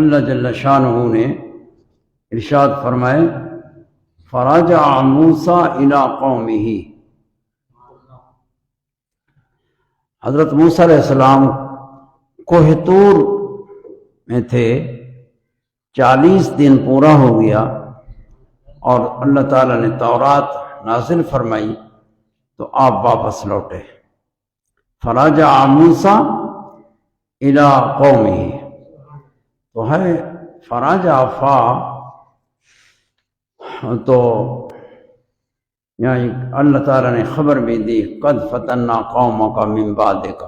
اللہ جل شانہ نے ارشاد فرمائے فرجع موسیٰ الی قومہ، حضرت موسیٰ علیہ السلام کوہ طور میں تھے، 40 دن پورا ہو گیا اور اللہ تعالیٰ نے تورات نازل فرمائی تو آپ واپس لوٹے۔ فرجع موسیٰ الی قومہ، تو ہے فرجع فا، تو یعنی اللہ تعالیٰ نے خبر بھی دی قد فتنا قومک من بعدک،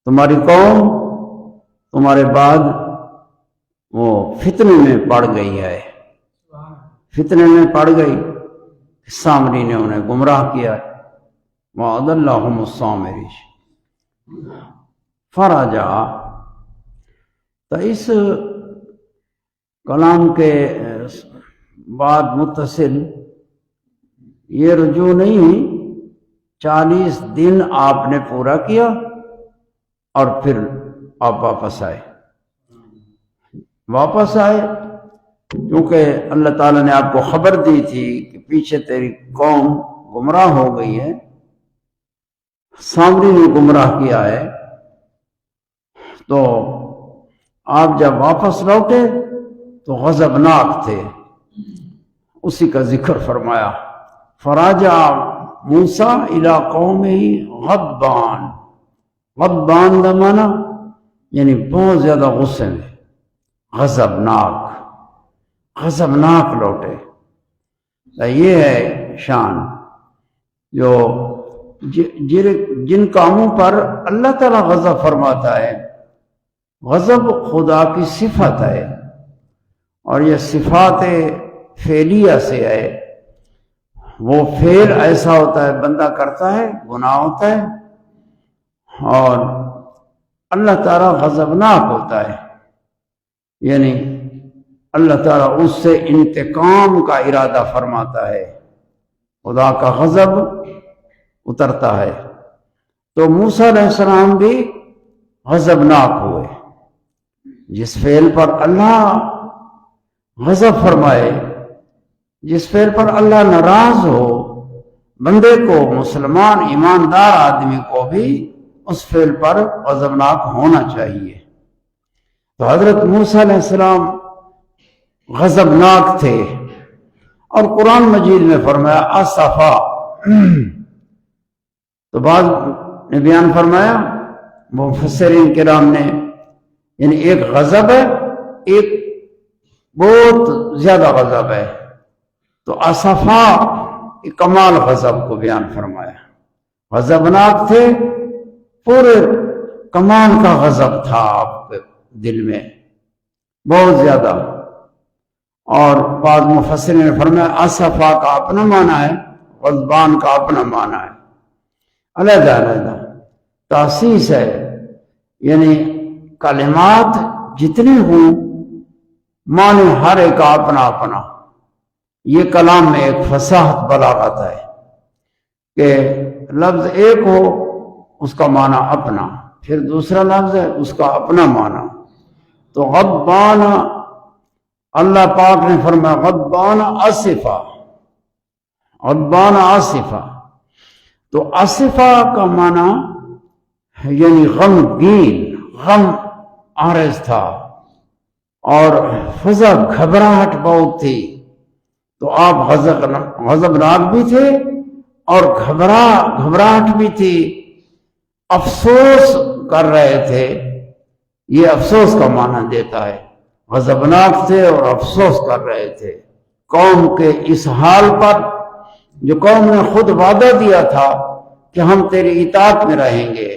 تمہاری قوم تمہارے بعد وہ فتنے میں پڑ گئی ہے، فتنے میں پڑ گئی، سامری نے انہیں گمراہ کیا، وَأَضَلَّهُمُ السَّامِرِينَ۔ فرجع، تو اس کلام کے بعد متصل یہ رجوع نہیں، 40 دن آپ نے پورا کیا اور پھر آپ واپس آئے کیونکہ اللہ تعالیٰ نے آپ کو خبر دی تھی کہ پیچھے تیری قوم گمراہ ہو گئی ہے، سامری نے گمراہ کیا ہے، تو آپ جب واپس لوٹے تو غضبناک تھے، اسی کا ذکر فرمایا فرجع موسیٰ الی قومہ غضبان، غضبان کا معنی یعنی بہت زیادہ غصے میں، غضبناک لوٹے۔ یہ ہے شان جو جن کاموں پر اللہ تعالیٰ غضب فرماتا ہے، غضب خدا کی صفت ہے اور یہ صفات فعلیہ سے ہے، وہ فعل ایسا ہوتا ہے بندہ کرتا ہے گناہ ہوتا ہے اور اللہ تعالیٰ غضبناک ہوتا ہے، یعنی اللہ تعالیٰ اس سے انتقام کا ارادہ فرماتا ہے، خدا کا غضب اترتا ہے۔ تو موسیٰ علیہ السلام بھی غضبناک ہوئے، جس فعل پر اللہ غضب فرمائے، جس فعل پر اللہ ناراض ہو، بندے کو، مسلمان ایماندار آدمی کو بھی اس فعل پر غضبناک ہونا چاہیے۔ تو حضرت موسیٰ علیہ السلام غضبناک تھے، اور قرآن مجید میں فرمایا اسفا، تو بعض نے بیان فرمایا مفسرین کرام نے، یعنی ایک غضب ہے، ایک بہت زیادہ غضب ہے، تو اسفا کمال غضب کو بیان فرمایا، غضبناک تھے، پورے کمال کا غضب تھا آپ کے دل میں بہت زیادہ۔ اور بعض مفسرین نے فرمایا اسفا کا اپنا معنی ہے، غضبان کا اپنا معنی ہے، علیحدہ علیحدہ تاسیس ہے، یعنی کلمات جتنے ہوں معنی ہر ایک کا اپنا اپنا۔ یہ کلام میں ایک فصاحت بلاغت ہے کہ لفظ ایک ہو اس کا معنی اپنا، پھر دوسرا لفظ ہے اس کا اپنا معنی۔ تو غضبان، اللہ پاک نے فرمایا غضبان آصفا، غضبان آصفا، تو آصفا کا معنی یعنی غمگین، غم عارض تھا اور فضا گھبراہٹ بہت تھی، تو آپ غضبناک بھی تھے اور گھبراہٹ بھی تھی، افسوس کر رہے تھے، یہ افسوس کا معنی دیتا ہے، غضبناک تھے اور افسوس کر رہے تھے قوم کے اس حال پر، جو قوم نے خود وعدہ دیا تھا کہ ہم تیری اطاعت میں رہیں گے،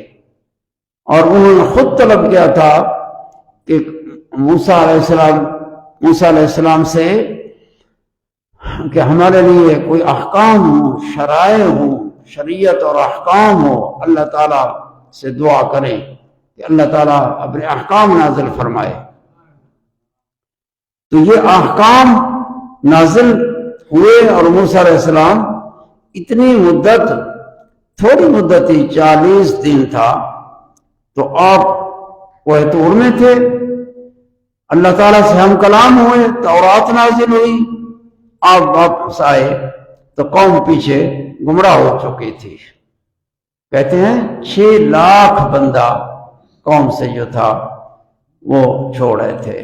اور انہوں نے خود طلب کیا تھا کہ موسیٰ علیہ السلام سے کہ ہمارے لیے کوئی احکام ہو، شرائع ہو، شریعت اور احکام ہو، اللہ تعالیٰ سے دعا کریں کہ اللہ تعالیٰ اپنے احکام نازل فرمائے۔ تو یہ احکام نازل ہوئے اور موسیٰ علیہ السلام اتنی مدت، تھوڑی مدت ہی 40 دن تھا، تو آپ کوہ طور میں تھے، اللہ تعالیٰ سے ہم کلام ہوئے، تورات نازل ہوئی، آپ واپس آئے تو قوم پیچھے گمراہ ہو چکی تھی۔ کہتے ہیں 6 لاکھ بندہ قوم سے جو تھا وہ چھوڑ رہے تھے،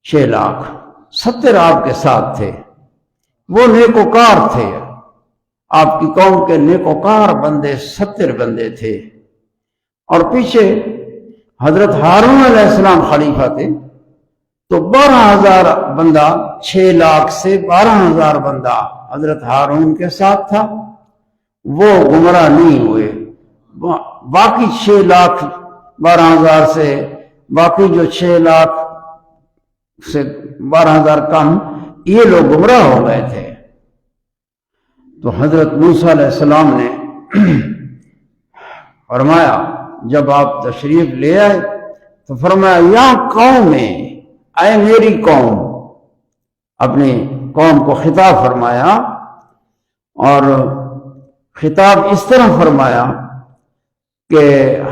6 لاکھ، 70 آپ کے ساتھ تھے، وہ نیکوکار تھے، آپ کی قوم کے نیکوکار بندے 70 بندے تھے، اور پیچھے حضرت ہارون علیہ السلام خلیفہ تھے، تو 12,000 بندہ، 6 لاکھ سے 12,000 بندہ حضرت ہارون کے ساتھ تھا، وہ گمراہ نہیں ہوئے۔ باقی 6 لاکھ 12,000 سے باقی جو 6 لاکھ سے 12,000 کم، یہ لوگ گمراہ ہو گئے تھے۔ تو حضرت موسیٰ علیہ السلام نے فرمایا، جب آپ تشریف لے آئے تو فرمایا یا قوم، اے میری قوم، اپنی قوم کو خطاب فرمایا، اور خطاب اس طرح فرمایا کہ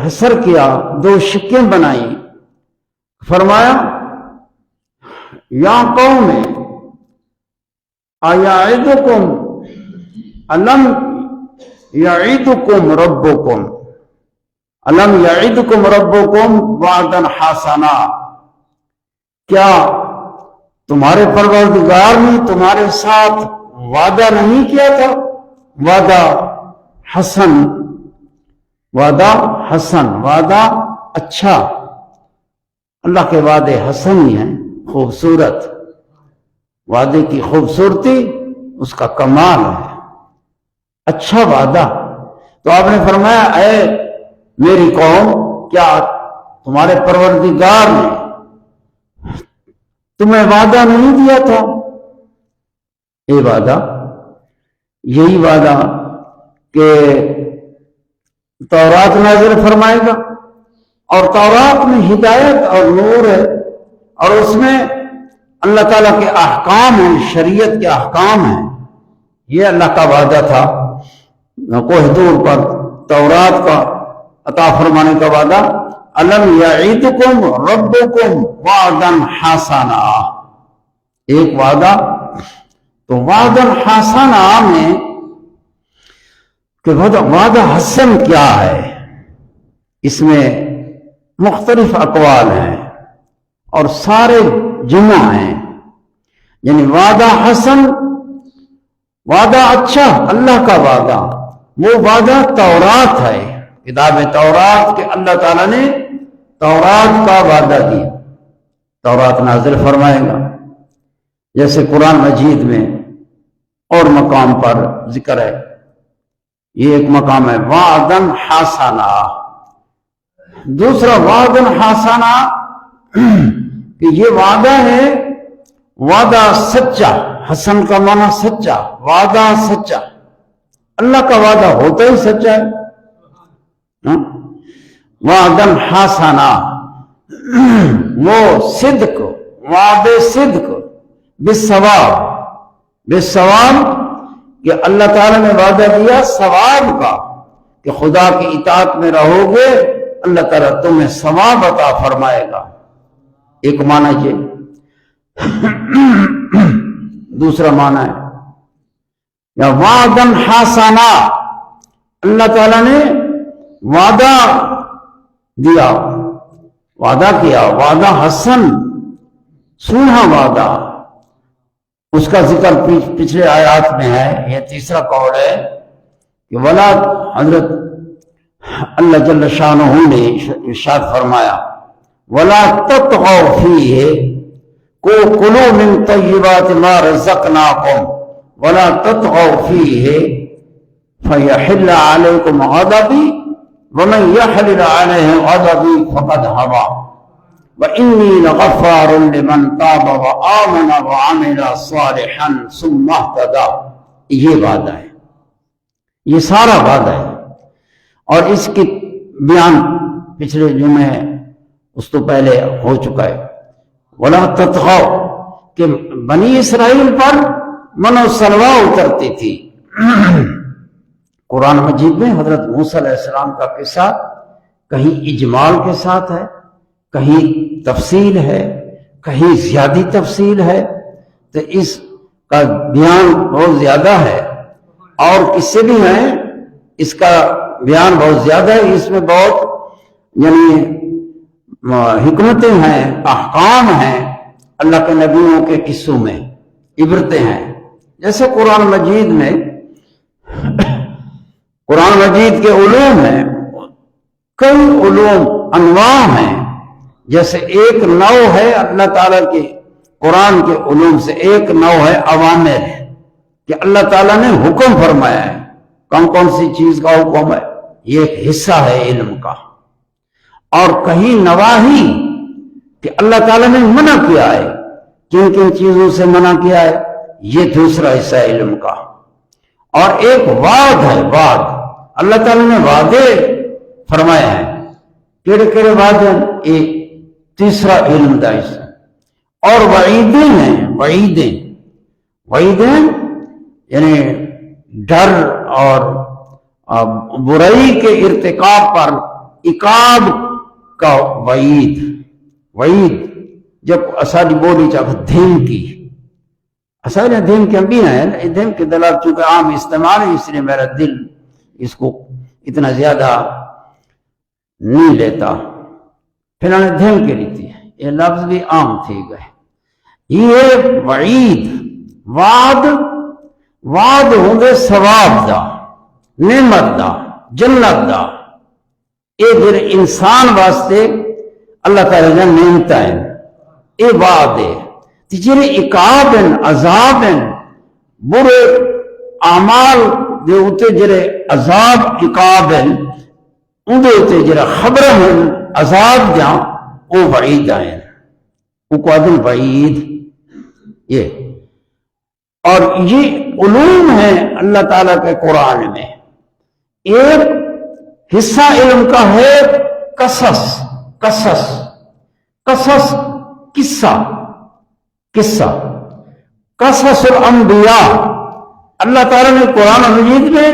حسر کیا، 2 شکیں بنائی، فرمایا یا قوم ایعدکم الم یعدکم ربکم الم یعدکم ربکم وعدا حسنا، کیا تمہارے پروردگار نے تمہارے ساتھ وعدہ نہیں کیا تھا؟ وعدہ حسن، وعدہ حسن، وعدہ اچھا۔ اللہ کے وعدے حسن ہی ہیں، خوبصورت، وعدے کی خوبصورتی اس کا کمال ہے، اچھا وعدہ۔ تو آپ نے فرمایا اے میری قوم، کیا تمہارے پروردگار نے تمہیں وعدہ نہیں دیا تھا؟ یہ وعدہ، یہی وعدہ کہ تورات نازل فرمائے گا، اور تورات میں ہدایت اور نور ہے، اور اس میں اللہ تعالیٰ کے احکام ہیں، شریعت کے احکام ہیں، یہ اللہ کا وعدہ تھا۔ کوہ طور پر تورات کا عطا فرمانے کا وعدہ، الم یعدکم ربکم وعدا حسنا، ایک وعدہ۔ تو وعدا حسنا میں کہ وعدہ حسن کیا ہے، اس میں مختلف اقوال ہیں اور سارے جمع ہیں، یعنی وعدہ حسن، وعدہ اچھا، اللہ کا وعدہ، وہ وعدہ تورات ہے، کتاب تورات کے اللہ تعالیٰ نے تورات کا وعدہ دیا، تورات نازل فرمائے گا، جیسے قرآن مجید میں اور مقام پر ذکر ہے۔ یہ ایک مقام ہے وعدا حسنا، دوسرا وعدا حسنا کہ یہ وعدہ ہے، وعدہ سچا، حسن کا معنی سچا، وعدہ سچا، اللہ کا وعدہ ہوتا ہی سچا ہے۔ وعدا حسنا، وہ صدق، وعدے صدق، بالثواب، بالثواب کہ اللہ تعالیٰ نے وعدہ دیا ثواب کا، کہ خدا کی اطاعت میں رہو گے اللہ تعالیٰ تمہیں ثواب عطا فرمائے گا، ایک معنی یہ۔ دوسرا معنی ہے یا وعدا حسنا، اللہ تعالیٰ نے وعدہ دیا، وعدہ کیا، وعدہ حسن، سونہا وعدہ، اس کا ذکر پچھلے آیات میں ہے۔ یہ تیسرا قول ہے کہ ولا، حضرت اللہ جل شانہ نے ارشاد فرمایا ولا تطغوا فیہ کلوا من طیبات ما رزقناکم ولا تطغوا فیہ فیحل علیکم غضبی ومن یحلل علیہ غضبی فقد ہوا وَإِنِّي لَغَفَّارٌ لِمَنْ تَابَ وَآمَنَ وَعَمِلَ صَالِحًا ثُمَّ اهْتَدَىٰ، یہ وعدہ ہے، یہ سارا وعدہ ہے۔ اور اس کی بیان پچھلے جمعے اس تو پہلے ہو چکا ہے۔ وَلَا تَطْغَوْا کہ بنی اسرائیل پر من و سلوہ اترتی تھی۔ قرآن مجید میں حضرت موسیٰ علیہ السلام کا قصہ کہیں اجمال کے ساتھ ہے، کہیں تفصیل ہے، کہیں زیادہ تفصیل ہے تو اس کا بیان بہت زیادہ ہے، اور قصے بھی ہیں اس کا بیان بہت زیادہ ہے، اس میں بہت یعنی حکمتیں ہیں، احکام ہیں، اللہ کے نبیوں کے قصوں میں عبرتیں ہیں۔ جیسے قرآن مجید میں قرآن مجید کے علوم ہیں، کئی علوم انواع ہیں، جیسے ایک نوع ہے اللہ تعالیٰ کے قرآن کے علوم سے، ایک نوع ہے اوامر، کہ اللہ تعالیٰ نے حکم فرمایا ہے، کون کون سی چیز کا حکم ہے، یہ ایک حصہ ہے علم کا۔ اور کہیں نواہی کہ اللہ تعالیٰ نے منع کیا ہے، کن کن چیزوں سے منع کیا ہے، یہ دوسرا حصہ ہے علم کا۔ اور ایک وعد ہے، وعد اللہ تعالیٰ نے وعدے فرمائے ہیں، کیڑے کیڑے وعدے ہیں، ایک تیسرا علم کا حصہ۔ اور وعیدیں ہیں، وعیدیں یعنی ڈر اور برائی کے ارتکاب پر عقاب کا وعید جب اساڑی بولی چاہتا دھمکی، اساڑی دھمکی بھی ہیں، دھمکی دلال چونکہ عام استعمال ہے، اس لیے میرا دل اس کو اتنا زیادہ نہیں لیتا، پھر انہوں نے دھمکی لیتی ہے، یہ لفظ بھی عام تھی گئے۔ یہ وعید وعد ہوں گے ثواب دا، نعمت دا، جنت دا، یہ پھر انسان واسطے اللہ تعالیٰ نے نعمت ہے، یہ وعد ہے۔ جنہیں عقاب ہیں، عذاب ہیں، برے اعمال دے اوتے جڑے عذاب عقاب ہیں، ان دے اوتے جڑا خبر ہیں عذاب دیاں، وہ وعید ہیں، وہ کو آدم وعید۔ یہ اور یہ علوم ہیں اللہ تعالیٰ کے قرآن میں۔ ایک حصہ علم کا ہے قصص الانبیاء، اللہ تعالیٰ نے قرآن مجید میں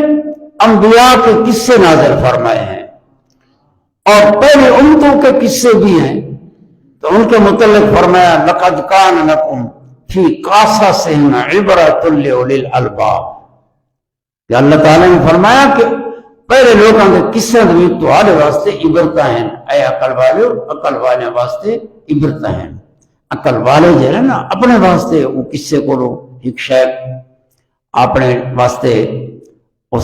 انبیاء کے قصے نازل فرمائے ہیں، اور پہلے امتوں کے قصے بھی ہیں، تو ان کے متعلق فرمایا لقد کان لکم فی قصصہم عبرۃ لأولی الالباب، کہ اللہ تعالیٰ نے فرمایا کہ پہلے لوگوں کے قصے بھی تمہارے واسطے عبرتیں ہیں، اے عقل والے، عقل والے واسطے عبرتیں ہیں۔ عقل والے جو ہے نا اپنے واسطے وہ قصے کو ایک شے اپنے واسطے وہ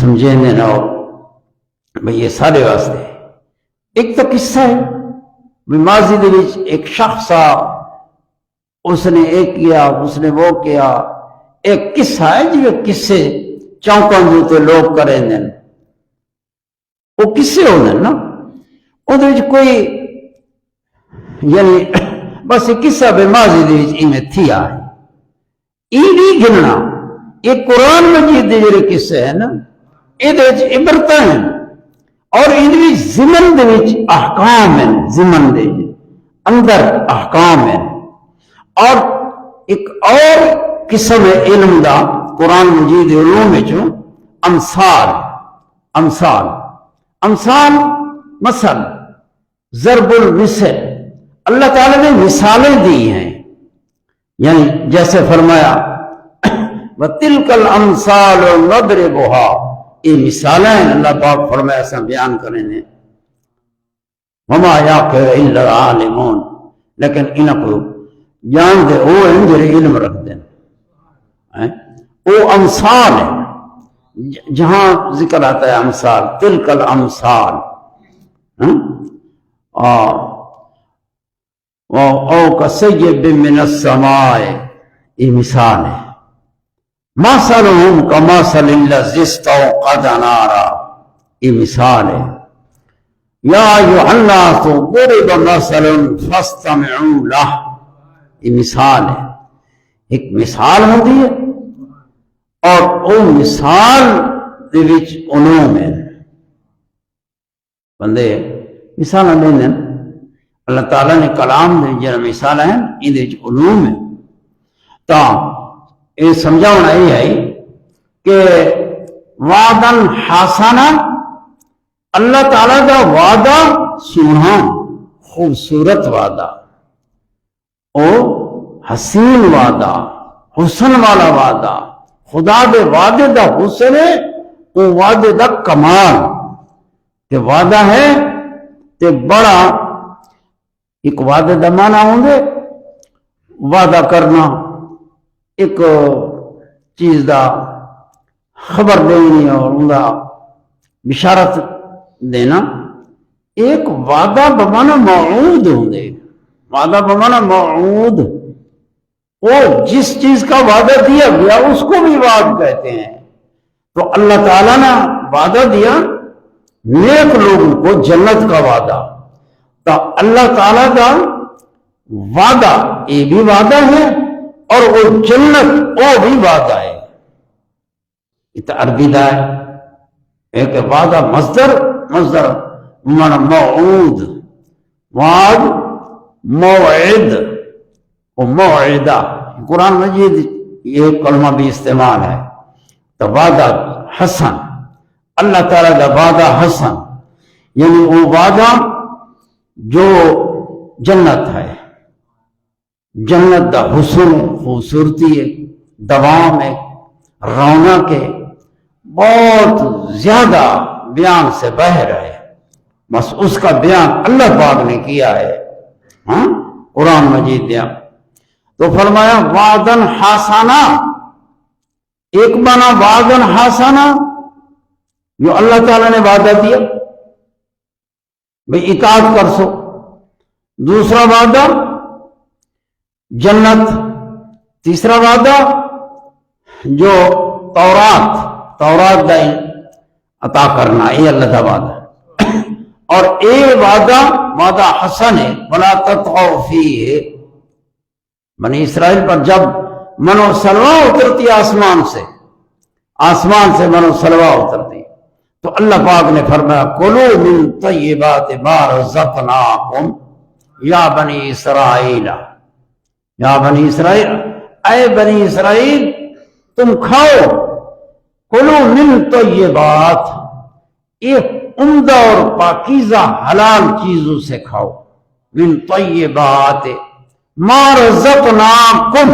سمجھیں گے نا، اور بھئی یہ سارے واسطے ایک تو قصہ ہے بھی ماضی دے وچ ایک شخص آ، اس نے ایک کیا، اس نے وہ کیا، ایک قصہ ہے جو قصے چونکاں جو لوگ کریں دیں، وہ قصے ہونے نا، وہ دے وچ کوئی یعنی بس ایک قصہ بے ماضی دے وچ میں تھیا ہے، یہ نہیں گننا، یہ قرآن مجید دے جڑے قصے ہیں نا، یہ دے وچ عبرتیں ہیں، اور ان بھی ضمن دے وچ احکام ہیں، ضمن دے اندر احکام ہیں۔ اور ایک اور قسم ہے علم دا قرآن مجید علوم وچوں امثال مثل ضرب المثل، اللہ تعالیٰ نے مثالیں دی ہیں، یعنی جیسے فرمایا وَتِلْكَ الْأَمْثَالُ نَضْرِبُهَا، یہ مثالیں ہیں، اللہ پاک فرمایا ایسا بیان کریں گے، وَمَا يَعْقِلُ إِلَّا الْعَالِمُونَ، لیکن انہوں کو جان دے وہ ہیں جو علم رکھ دیں، وہ امثال ہے، جہاں ذکر آتا ہے امثال، تلک الامثال، او کسیب من السماء، یہ مثال ہے، مثلہم کمثل الذی استوقد نارا، یہ مثال ہے، یا ایھا الناس ضرب مثل فاستمعوا لہ، یہ مثال ہے، ایک مثال ہوتی ہے، اور وہ مثال دے وچ علوم ہے، بندے مثال لیندے ہیں، اللہ تعالیٰ نے کلام دے جڑا مثال ہیں ان دے وچ علوم ہے، تو یہ سمجھانا یہ ہے کہ وعدن حسنا، اللہ تعالیٰ کا وعدہ سونا خوبصورت وعدہ، او حسین وعدہ، حسن والا وعدہ، خدا دے وعدے دا حسن ہے، او وعدے دا کمال کہ وعدہ ہے تے بڑا ایک وعدے دا معنی ہوندے وعدہ کرنا، ایک چیز دا خبر دینی اور ان دا بشارت دینا۔ ایک وعدہ بمانا موعود ہوندے، وعدہ بمانا موعود، وہ جس چیز کا وعدہ دیا گیا اس کو بھی وعد کہتے ہیں۔ تو اللہ تعالیٰ نے وعدہ دیا نیک لوگوں کو جنت کا وعدہ، تو اللہ تعالیٰ کا وعدہ یہ بھی وعدہ ہے اور وہ جنت وہ بھی وعدہ ہے۔ یہ عربی دا ہے ایک وعدہ مصدر مانا موعود، وعد موعد و موعدہ، قرآن مجید یہ کلمہ بھی استعمال ہے۔ تو وعدہ حسن، اللہ تعالیٰ کا وعدہ حسن یعنی وہ وعدہ جو جنت ہے، جنت دا حسن خوبصورتی ہے، دوام ہے، رونق ہے، بہت زیادہ بیان سے باہر ہے، بس اس کا بیان اللہ پاک نے کیا ہے قرآن مجید دیا۔ تو فرمایا وعدن حسنا، ایک معنی وعدن حسنا جو اللہ تعالیٰ نے وعدہ دیا بھئی اطاعت کر سو، دوسرا وعدہ جنت، تیسرا وعدہ جو تورات دا عطا کرنا، یہ اللہ کا وعدہ، اور اے وعدہ حسن ہے، ولا تطغوا فیہ۔ بنی اسرائیل پر جب منو سلوا اترتی آسمان سے منو سلوا اترتی تو اللہ پاک نے فرمایا کلوا من طیبات ما رزقناکم یا بنی اسرائیل، یا بنی اسرائیل، اے بنی اسرائیل تم کھاؤ، کلوا من طیبات، ایک عمدہ اور پاکیزہ حلال چیزوں سے کھاؤ، من طیبات ما رزقناکم،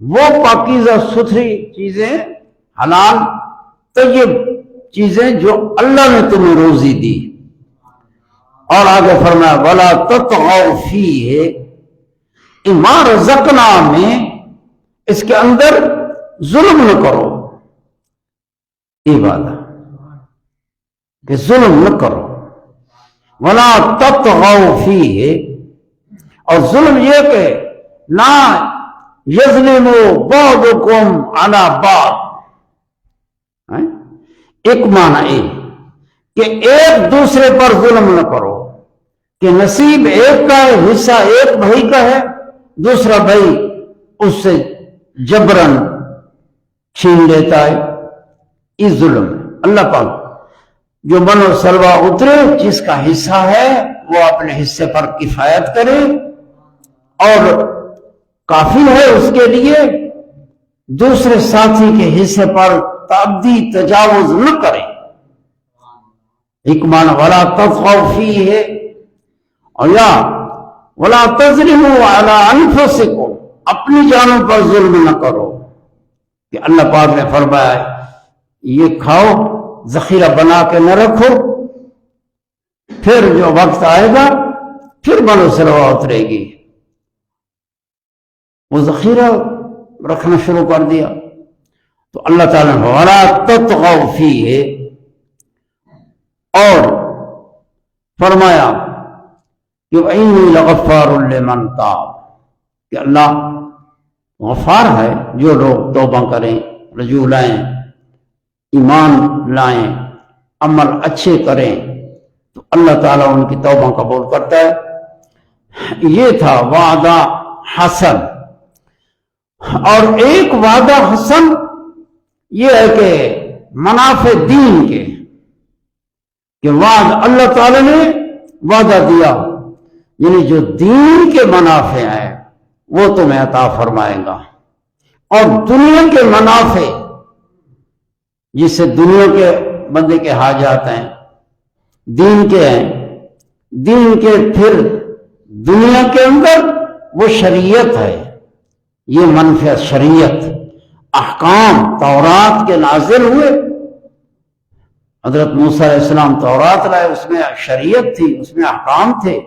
وہ پاکیزہ ستھری چیزیں، حلال طیب چیزیں جو اللہ نے تمہیں روزی دی۔ اور آگے فرمایا ولا تطغوا فیہ، ما رزقنا میں اس کے اندر ظلم نہ کرو، یہ بات ہے کہ ظلم نہ کرو، ولا تطغوا فیہ، اور ظلم یہ کہ لا یظلم بعضکم علی بعض، ایک معنی یہ کہ ایک دوسرے پر ظلم نہ کرو، کہ نصیب ایک کا ہے، حصہ ایک بھائی کا ہے، دوسرا بھائی اس سے جبرن چھین لیتا ہے، یہ ظلم ہے۔ اللہ پاک جو منو سلوا اترے جس کا حصہ ہے وہ اپنے حصے پر کفایت کرے اور کافی ہے اس کے لیے، دوسرے ساتھی کے حصے پر تعدی تجاوز نہ کرے۔ ایک معنی ولا تطغوا فیہ، اور یا ولا تظلموا علی انفسکم، اپنی جانوں پر ظلم نہ کرو، کہ اللہ پاک نے فرمایا یہ کھاؤ، ذخیرہ بنا کے نہ رکھو، پھر جو وقت آئے گا پھر منو سلوا اترے گی، وہ ذخیرہ رکھنا شروع کر دیا۔ تو اللہ تعالیٰ نے وَلَا تَطْغَوْا فِيهِ، اور فرمایا کہ وَإِنِّي لَغَفَّارٌ لِمَنْ تَابَ، کہ اللہ غفار ہے جو لوگ توبہ کریں، رجوع لائیں، ایمان لائیں، عمل اچھے کریں تو اللہ تعالیٰ ان کی توبہ قبول کرتا ہے۔ یہ تھا وعدہ حسن۔ اور ایک وعدہ حسن یہ ہے کہ منافع دین کے، کہ وعد اللہ تعالیٰ نے وعدہ دیا یعنی جو دین کے منافع ہیں وہ تمہیں عطا فرمائے گا، اور دنیا کے منافع جس سے دنیا کے بندے کے حاجات ہیں، دین کے ہیں، دین کے پھر دنیا کے اندر وہ شریعت ہے، یہ منفعت شریعت، احکام تورات کے نازل ہوئے، حضرت موسیٰ علیہ السلام تورات لائے، اس میں شریعت تھی، اس میں احکام تھے،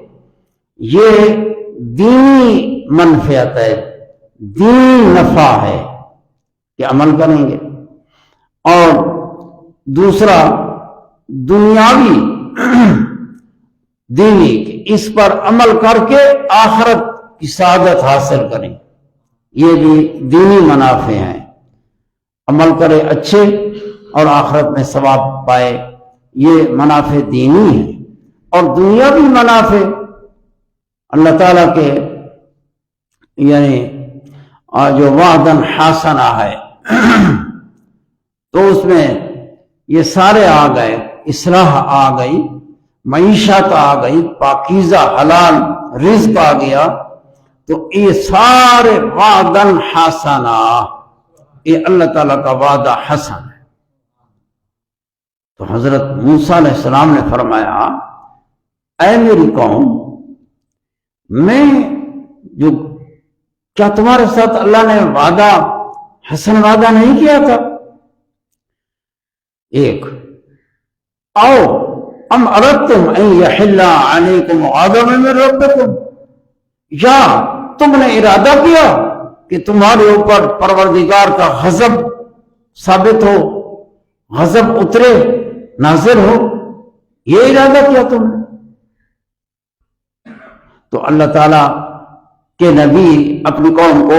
یہ دینی منفعت ہے، دینی نفع ہے کہ عمل کریں گے۔ اور دوسرا دنیاوی دینی کہ اس پر عمل کر کے آخرت کی سعادت حاصل کریں، یہ بھی دینی منافع ہیں، عمل کرے اچھے اور آخرت میں ثواب پائے، یہ منافع دینی ہیں۔ اور دنیاوی منافع اللہ تعالیٰ کے یعنی جو وعدن حسنہ ہے تو اس میں یہ سارے آ گئے، اصلاح آ گئی، معیشت آ گئی، پاکیزہ حلال رزق آ گیا، تو یہ سارے وعدن حسنہ، یہ اللہ تعالیٰ کا وعدہ حسن ہے۔ تو حضرت موسیٰ علیہ السلام نے فرمایا، اے میری قوم، میں جو کیا تمہارے ساتھ اللہ نے وعدہ حسن وعدہ نہیں کیا تھا؟ ایک آؤ ام اردتم ان یحل علیکم غضب من ربکم، یا تم نے ارادہ کیا کہ تمہارے اوپر پروردگار کا غضب ثابت ہو، غضب اترے، نازل ہو، یہ ارادہ کیا تم نے؟ تو اللہ تعالیٰ کے نبی اپنی قوم کو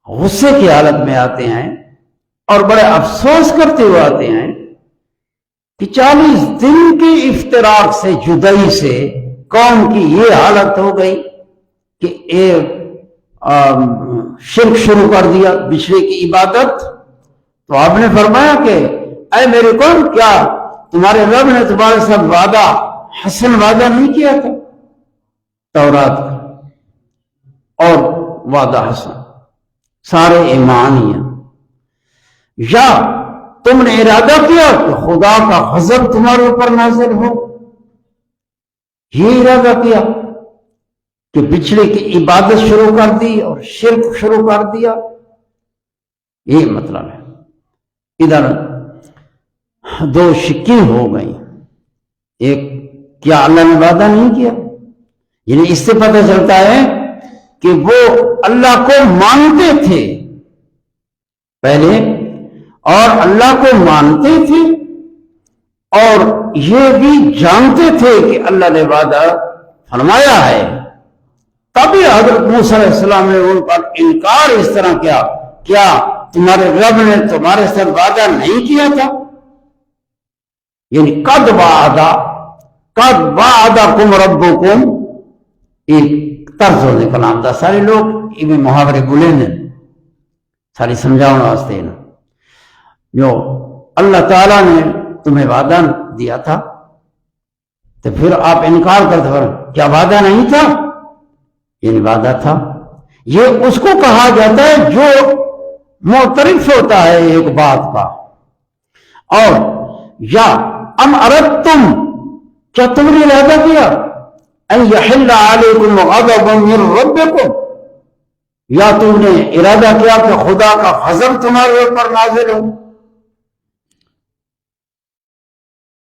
غصے کی حالت میں آتے ہیں اور بڑے افسوس کرتے ہوئے آتے ہیں کہ 40 دن کی افتراق سے، جدائی سے قوم کی یہ حالت ہو گئی کہ ایک شرک شروع کر دیا، بچھڑے کی عبادت۔ تو آپ نے فرمایا کہ اے میرے قوم، کیا تمہارے رب نے تمہارے ساتھ وعدہ حسن وعدہ نہیں کیا تھا تورات کا؟ اور وعدہ حسن سارے ایمان ہی ہیں۔ یا تم نے ارادہ کیا کہ خدا کا غضب تمہارے اوپر نازل ہو، یہ ارادہ کیا کہ بچھڑے کی عبادت شروع کر دی اور شرک شروع کر دیا، یہ مطلب ہے۔ ادھر دو شکی ہو گئی، ایک کیا اللہ نے وعدہ نہیں کیا، یعنی اس سے پتہ چلتا ہے کہ وہ اللہ کو مانتے تھے پہلے، اور اللہ کو مانتے تھے اور یہ بھی جانتے تھے کہ اللہ نے وعدہ فرمایا ہے، تبھی حضرت موسیٰ علیہ السلام نے ان پر انکار اس طرح کیا، کیا تمہارے رب نے تمہارے ساتھ وعدہ نہیں کیا تھا؟ یعنی قد وعدکم ربکم، ایک طرز ہونے کلام دا، سارے لوگ یہ محاورے بولے نے ساری سمجھاؤں واسطے نا، جو اللہ تعالیٰ نے تمہیں وعدہ دیا تھا تو پھر آپ انکار کرتے ہیں، کیا وعدہ نہیں تھا؟ یعنی وعدہ تھا۔ یہ اس کو کہا جاتا ہے جو معترف ہوتا ہے ایک بات کا۔ اور یا ام اردتم، کیا تم نے ارادہ کیا ان یحل علیکم غضب من ربکم، یا تم نے ارادہ کیا کہ خدا کا غضب تمہارے اوپر نازل ہو؟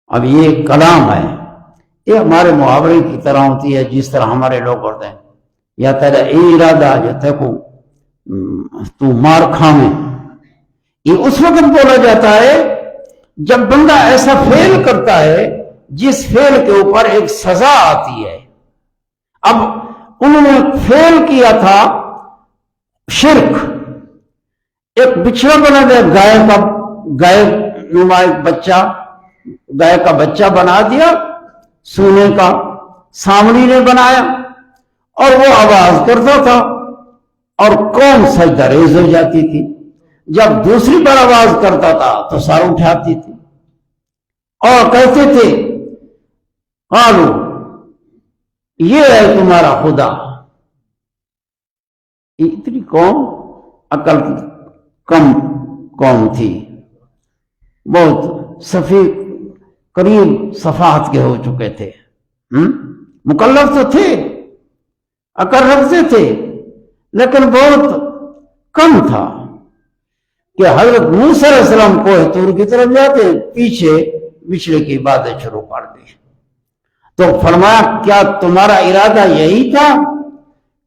اب یہ کلام ہے، یہ ہمارے محاورے کی طرح ہوتی ہے، جس طرح ہمارے لوگ کرتے ہیں، یا تیرا ارادہ جو تھے تو مار کھاویں، یہ اس وقت بولا جاتا ہے جب بندہ ایسا فعل کرتا ہے جس فعل کے اوپر ایک سزا آتی ہے۔ اب انہوں نے فعل کیا تھا شرک، ایک بچڑا بنا دیا، گائے نما ایک بچہ، گائے کا بچہ بنا دیا، سونے کا سامری نے بنایا، اور وہ آواز کرتا تھا اور قوم سجدہ ریز ہو جاتی تھی۔ جب دوسری بار آواز کرتا تھا تو سر اٹھاتی تھی اور کہتے تھے قالو، یہ ہے تمہارا خدا۔ اتنی قوم عقل کم قوم تھی، بہت سفید قریب صفحات کے ہو چکے تھے، مکلف تو تھے عقل رکھتے تھے لیکن بہت کم تھا کہ حضرت موسیٰ علیہ السلام کوہ طور کی طرف جاتے پیچھے بچھڑے کی باتیں شروع کر دی. تو فرمایا کیا تمہارا ارادہ یہی تھا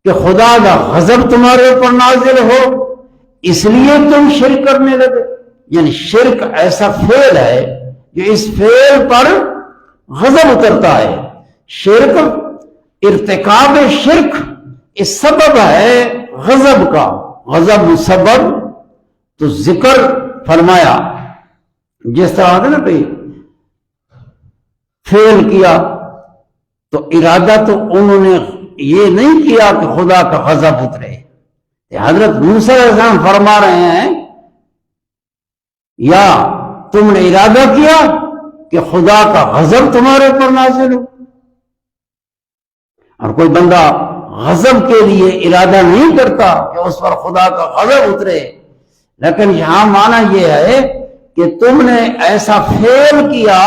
کہ خدا کا غضب تمہارے اوپر نازل ہو اس لیے تم شرک کرنے لگے؟ یعنی شرک ایسا فعل ہے جو اس فعل پر غضب اترتا ہے. شرک ارتکاب شرک اس سبب ہے غضب کا، غضب سبب. تو ذکر فرمایا جس طرح ہے نا بھائی فعل کیا تو ارادہ تو انہوں نے یہ نہیں کیا کہ خدا کا غضب اترے. حضرت موسیٰ علیہ السلام فرما رہے ہیں یا تم نے ارادہ کیا کہ خدا کا غضب تمہارے اوپر نازل ہو. اور کوئی بندہ غضب کے لیے ارادہ نہیں کرتا کہ اس پر خدا کا غضب اترے، لیکن یہاں معنی یہ ہے کہ تم نے ایسا فعل کیا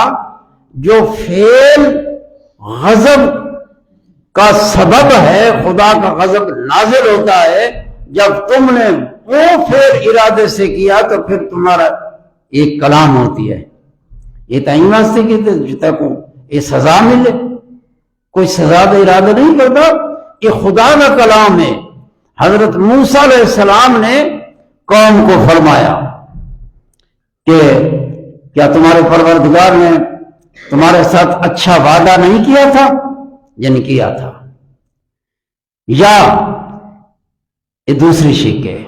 جو فعل غضب کا سبب ہے، خدا کا غضب نازل ہوتا ہے. جب تم نے وہ فعل ارادے سے کیا تو پھر تمہارا ایک کلام ہوتی ہے. یہ تعین واسطے کہتے جتا کو یہ سزا ملے، کوئی سزا کا ارادہ نہیں کرتا. یہ خدا کا کلام ہے. حضرت موسیٰ علیہ السلام نے قوم کو فرمایا کہ کیا تمہارے پروردگار نے تمہارے ساتھ اچھا وعدہ نہیں کیا تھا؟ یعنی کیا تھا. یا یہ دوسری شک ہے،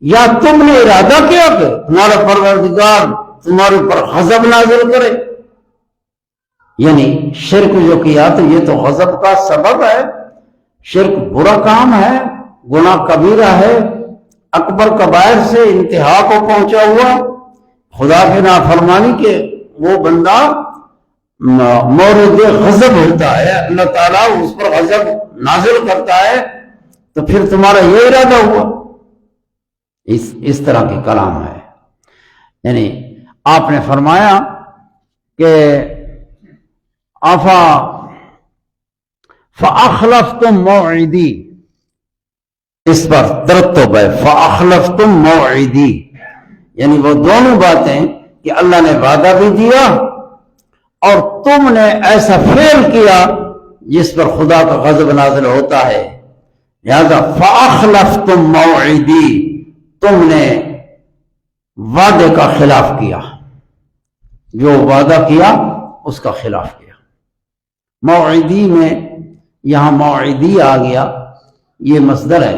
یا تم نے ارادہ کیا کہ تمہارا پروردگار تمہارے اوپر غضب نازل کرے. یعنی شرک جو کیا تو یہ تو غضب کا سبب ہے. شرک برا کام ہے، گناہ کبیرہ ہے، اکبر کبائر سے انتہا کو پہنچا ہوا. خدا کی نافرمانی کے وہ بندہ مورد غضب ہوتا ہے، اللہ تعالیٰ اس پر غضب نازل کرتا ہے. تو پھر تمہارا یہ ارادہ ہوا. اس طرح کے کلام ہے. یعنی آپ نے فرمایا کہ فَأَخْلَفْتُمْ مَوْعِدِي، اس پر ترتب ہے فَأَخْلَفْتُمْ مَوْعِدِي، یعنی وہ دونوں باتیں کہ اللہ نے وعدہ بھی دیا اور تم نے ایسا فعل کیا جس پر خدا کا غضب نازل ہوتا ہے. لہذا فَأَخْلَفْتُمْ مَوْعِدِي، تم نے وعدے کا خلاف کیا، جو وعدہ کیا اس کا خلاف کیا. موعدی میں یہاں موعدی آ گیا، یہ مصدر ہے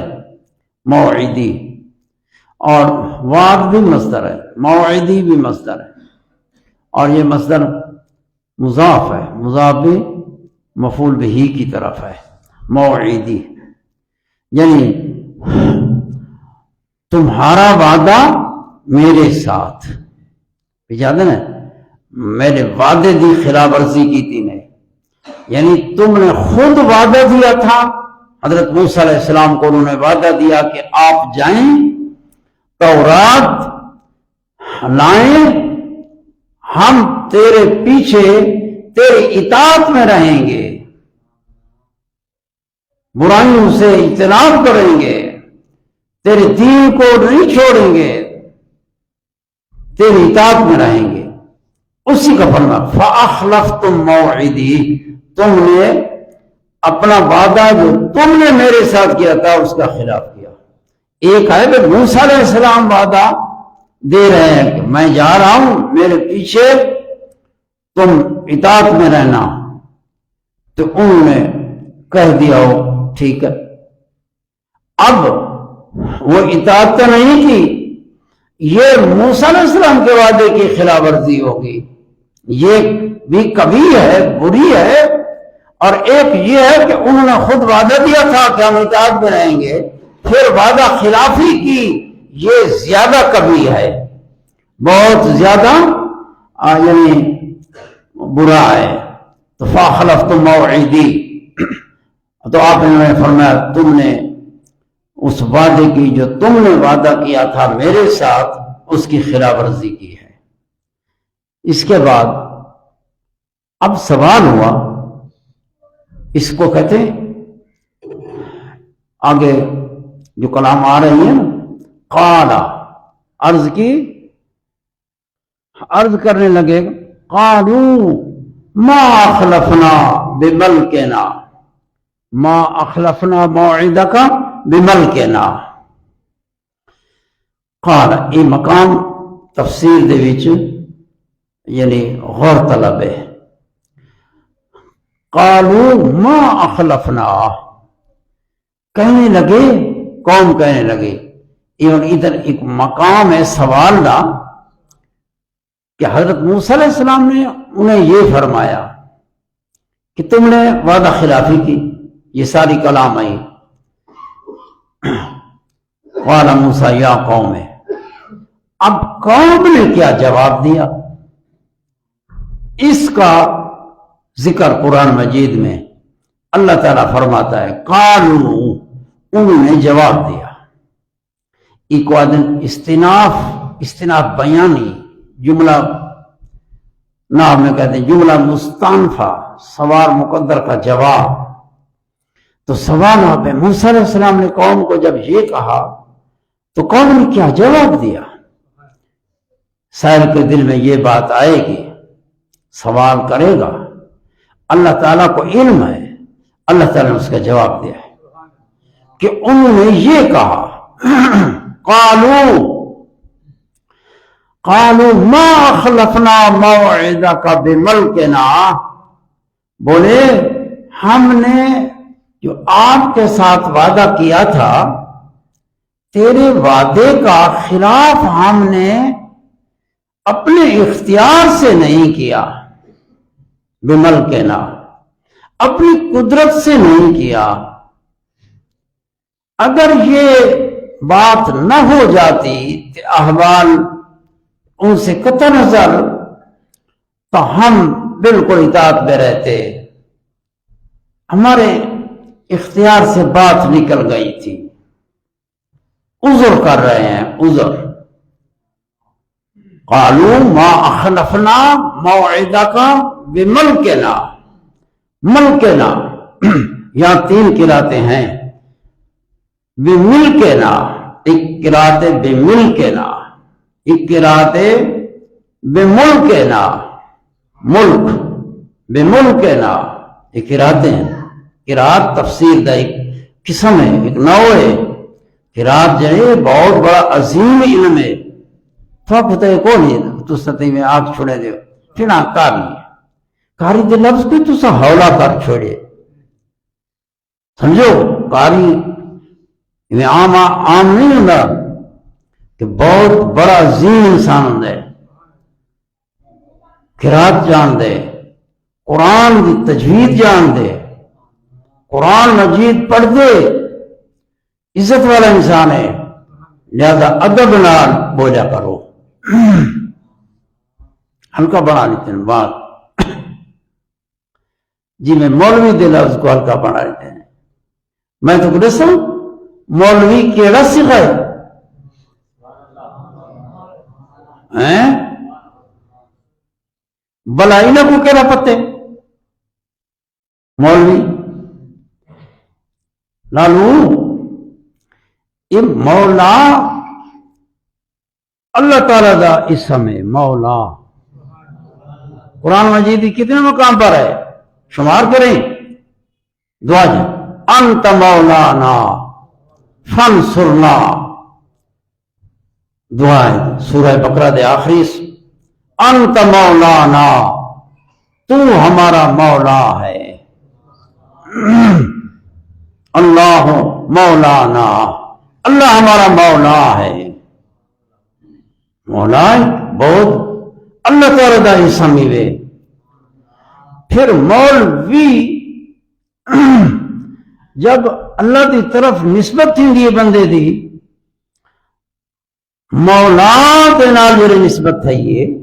موعدی، اور وعد بھی مصدر ہے، موعدی بھی مصدر ہے، اور یہ مصدر مضاف ہے، مضاف بھی مفعول بہ کی طرف ہے. موعدی یعنی تمہارا وعدہ میرے ساتھ، یاد ہے نا میرے وعدے دی خلاف ورزی کی تھی نے. یعنی تم نے خود وعدہ دیا تھا حضرت موسیٰ علیہ السلام کو، انہوں نے وعدہ دیا کہ آپ جائیں تورات لائیں، ہم تیرے پیچھے تیری اطاعت میں رہیں گے، برائیوں سے اجتناب کریں گے، تیرے دین کو نہیں چھوڑیں گے، تیری اطاعت میں رہیں گے. اسی کا فرمان فَأَخْلَفْتُمْ مَوْعِدِي، تم نے اپنا وعدہ جو تم نے میرے ساتھ کیا تھا اس کا خلاف کیا. ایک ہے کہ موسیٰ علیہ السلام وعدہ دے رہے ہیں کہ میں جا رہا ہوں، میرے پیچھے تم اطاعت میں رہنا، تو انہوں نے کہہ دیا ہو ٹھیک ہے. اب وہ اطاعت تو نہیں کی، یہ موسیٰ علیہ السلام کے وعدے کی خلاف ورزی ہوگی. یہ بھی کبھی ہے، بری ہے. اور ایک یہ ہے کہ انہوں نے خود وعدہ دیا تھا کہ ہم اطاعت میں رہیں گے، پھر وعدہ خلافی کی، یہ زیادہ کبھی ہے، بہت زیادہ یعنی برا ہے. تو فَأَخْلَفْتُمْ مَوْعِدِي، تو آپ نے فرمایا تم نے اس وعدے کی جو تم نے وعدہ کیا تھا میرے ساتھ اس کی خلاف ورزی کی ہے. اس کے بعد اب سوال ہوا، اس کو کہتے ہیں آگے جو کلام آ رہی ہے نا، قالا عرض کی، عرض کرنے لگے، قالو ما اخلفنا بملکنا، ما اخلفنا موعدک بملکنا۔ قال یہ مقام تفسیر دے وچ یعنی غور طلب ہے۔ قالو ما اخلفنا، کہنے لگے، قوم کہنے لگے، ایون ادھر ایک مقام ہے سوال دا کہ حضرت موسیٰ علیہ السلام نے انہیں یہ فرمایا کہ تم نے وعدہ خلافی کی، یہ ساری کلام آئی۔ قال موسیٰ یا قوم، اب قوم نے کیا جواب دیا؟ اس کا ذکر قرآن مجید میں اللہ تعالیٰ فرماتا ہے قالو، انہوں نے جواب دیا۔ ایک استناف بیانی، جملہ نام میں کہتے ہیں جملہ مستانفہ، سوال مقدر کا جواب۔ تو سوال آپ ہے، موسیٰ علیہ السلام نے قوم کو جب یہ کہا تو قوم نے کیا جواب دیا؟ سائل کے دل میں یہ بات آئے گی، سوال کرے گا، اللہ تعالیٰ کو علم ہے، اللہ تعالیٰ نے اس کا جواب دیا ہے کہ انہوں نے یہ کہا قالو ما اخلفنا موعدک بملکنا، بولے ہم نے جو آپ کے ساتھ وعدہ کیا تھا، تیرے وعدے کا خلاف ہم نے اپنے اختیار سے نہیں کیا، بملکنا اپنی قدرت سے نہیں کیا۔ اگر یہ بات نہ ہو جاتی کہ احوال ان سے قطع نظر، تو ہم بالکل اطاعت میں رہتے، ہمارے اختیار سے بات نکل گئی تھی۔ عذر کر رہے ہیں، عذر۔ قالوا ما اخلفنا موعدک بملکنا، ملکنا یہاں تین قراتیں ہیں، بملکنا ایک قرات بملکنا، ایک قرات بملکنا، ملک بملکنا، یہ قراتیں ہیں۔ قرات تفسیر دا ایک قسم ہے، ایک نوع ہے۔ قرات جو ہے بہت بڑا عظیم علم ہے، تو پتہ ہے کون ہے تو سطح میں آگ چھوڑے دیو پھر کاری دے لفظ کوئی تو سا حولا کر چھوڑے، سمجھو کاری عام نہیں ہوتا کہ بہت بڑا عظیم انسان ہوتا ہے، قرات جان دے، قرآن کی تجوید جان دے، قرآن مجید پڑھ دے، عزت والا انسان ہے، لہذا ادب نال بولا کرو، ہلکا بنا لیتے ہیں بات، جی میں مولوی دے لفظ کو ہلکا بنا لیتے ہیں۔ میں تو کہتا ہوں مولوی کیڑا سکھائے بلائی نہ کو کہنا پتے مولوی لالو، یہ مولا اللہ تعالیٰ دا اسم ہے، مولا۔ قرآن مجید کتنے مقام پر ہے شمار کریں، دعا جی انت مولانا فانصرنا، دعا ہے سورہ بقرہ دے آخری، انت مولانا، تو ہمارا مولا ہے، اللہ مولانا، اللہ ہمارا مولا ہے۔ مولا بہت اللہ تعالیٰ دا اسم ہے۔ پھر مولوی جب اللہ دی طرف نسبت تھی بندے دی، مولا دے نال جڑی نسبت ہے یہ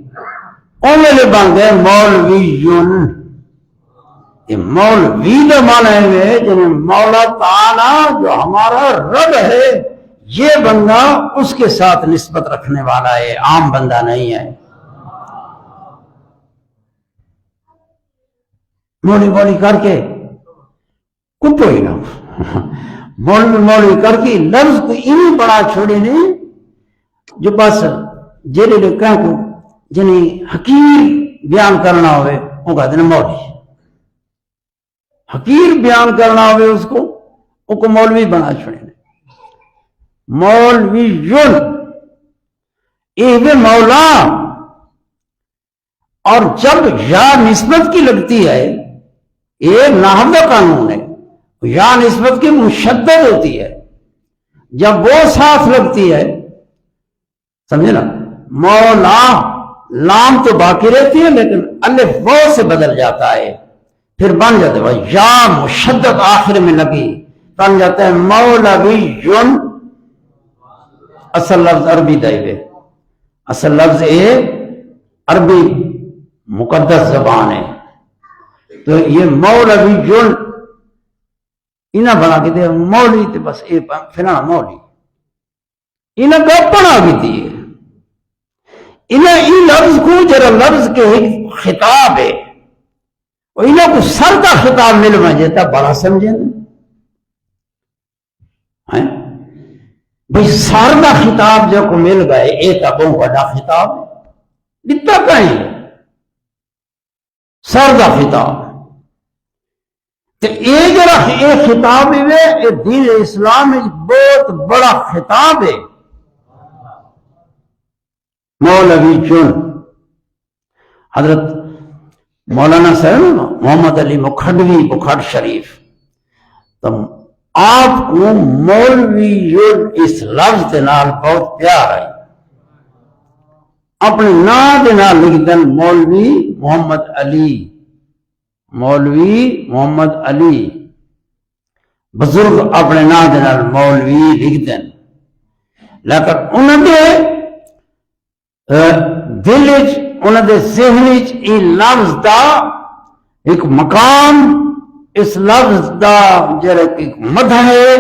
اوے بن گئے مولویون۔ یہ مولوی کا معنی ہے جنہیں مولا تعالی جو ہمارا رب ہے، یہ بندہ اس کے ساتھ نسبت رکھنے والا ہے، عام بندہ نہیں ہے۔ مولی مولی کر کے کٹو ہی نہ مولوی کر کے لفظ کو انہیں بڑا چھوڑے نے جو بس جیڑے لوگوں کو جنہیں حقیر بیان کرنا ہوئے وہ کہتے ہیں مولوی، حقیر بیان کرنا ہوئے اس کو مولوی بنا چھوڑے نے۔ مولوی یہ مولا، اور جب یا نسبت کی لگتی ہے، یہ نحو قانون ہے، یا نسبت کی مشدد ہوتی ہے، جب وہ ساتھ لگتی ہے، سمجھے نا، مولا لام تو باقی رہتی ہے لیکن الف وہ سے بدل جاتا ہے، پھر بن جاتا ہے یا مشدد آخر میں لگی بن جاتا ہے مولوی۔ اصل لفظ عربی دائبے، اصل لفظ عربی مقدس زبان ہے، تو یہ مولوی انہیں بنا کے دے مولی تے بس فلانا مولی انہیں گپنا بھی دیے انہیں لفظ کو جرا لفظ کے خطاب ہے اور انہیں کو سر کا خطاب مل میں جاتا بڑا سمجھیں بھئی سر کا خطاب جو کو مل گئے ایک ابوں بڑا خطاب ہے اتنا کہیں سر کا خطاب تو یہ جرا یہ خطاب ہے یہ دین اسلام بہت بڑا خطاب ہے۔ مولوی حضرت مولانا صاحب محمد علی مکھڈوی بکھڈ شریف تو آپ کو مولوی اس لفظ کے نال بہت پیار ہے، اپنے نام کے نال لکھ دیں مولوی محمد علی، مولوی محمد علی بزرگ اپنے نام کے نال مولوی لکھ دیں، لیکن انہوں نے دل انہوں نے ذہن یہ لفظ دا ایک مقام، اس لفظ دا جڑا ایک مدح ہے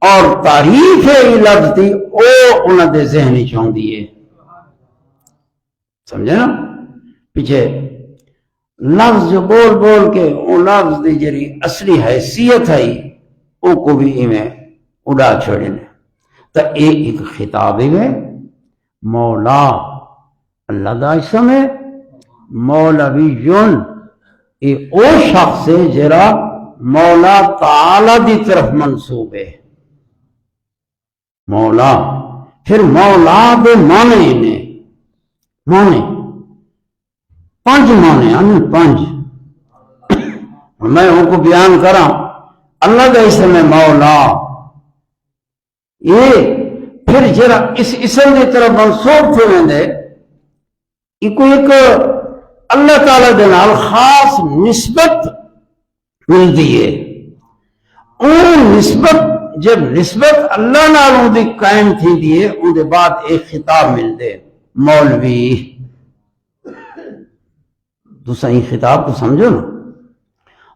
اور تعریف ہے یہ لفظ دی او انہوں نے ذہن چاہتی ہے، سمجھے نا؟ پیچھے لفظ جو بول بول کے وہ لفظ دی جڑی اصلی حیثیت ہے وہ کو بھی میں اڑا چھوڑے نے، تو یہ ایک خطاب ہے مولا اللہ دا اسم ہے۔ مولوی یہ او شخص ہے جرا مولا تعالی دی طرف منصوب ہے، مولا۔ پھر مولا دے معنی نے معنی پانچ معنی پانچ میں ان کو بیان کرا۔ اللہ دا اسم ہے مولا، یہ پھر جرا اس اسم کی طرف منصوب تھے ویندے یہ کوئی ایک اللہ تعالی دے نال خاص نسبت ملتی ہے، ان نسبت جب نسبت اللہ نال ان دی قائم تھی دیئے ان دے بعد ایک خطاب مل دے مولوی۔ تو صحیح خطاب تو سمجھو نا؟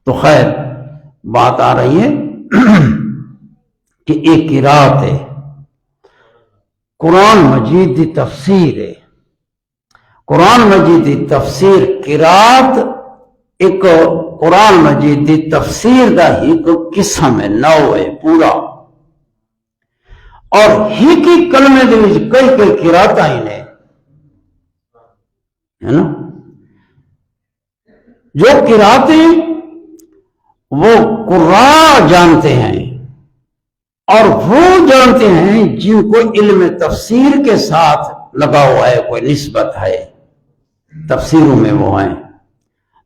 تو خیر بات آ رہی ہے کہ ایک قرات ہے، قرآن مجید دی تفسیر ہے، قرآن مجید دی تفسیر قرات ایک قرآن مجید دی تفسیر دا ایک قسم ہے، نو ہے پورا، اور ہی کی کلمے دے وچ کئی قرات آئی نے ہے نا۔ جو قراتیں وہ قراء جانتے ہیں اور وہ جانتے ہیں جن کو علم تفسیر کے ساتھ لگا ہوا ہے، کوئی نسبت ہے تفسیروں میں وہ ہیں،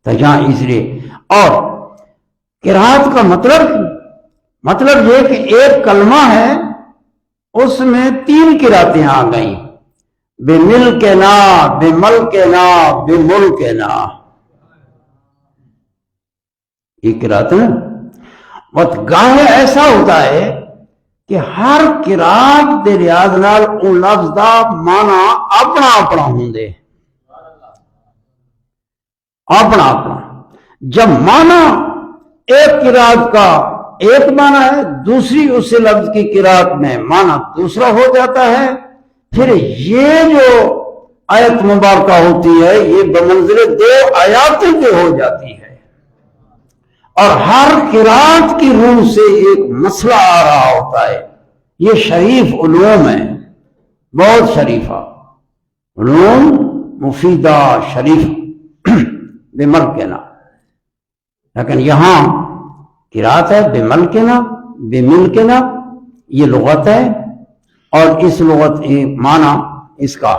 تو جہاں اس لیے اور قرات کا مطلب یہ کہ ایک کلمہ ہے اس میں تین قراتیں آ گئیں، بے مل کے نا، بے مل کے نا، بے مل کے نا، یہ قرات ہے۔ بہت گاہ ایسا ہوتا ہے کہ ہر قرات دے ریاض نال ان لفظ دا معنی اپنا اپنا ہوں دے، اپنا اپنا۔ جب معنی ایک قرات کا ایک معنی ہے، دوسری اس لفظ کی قرات میں معنی دوسرا ہو جاتا ہے، پھر یہ جو آیت مبارکہ ہوتی ہے یہ بمنزل دو آیاتیں کے ہو جاتی ہے، اور ہر قرات کی روح سے ایک مسئلہ آ رہا ہوتا ہے. یہ شریف علوم ہے، بہت شریفہ علوم، مفیدہ شریف بملکنا. لیکن یہاں قرات ہے بملکنا، بملکنا یہ لغت ہے، اور اس لغت معنی اس کا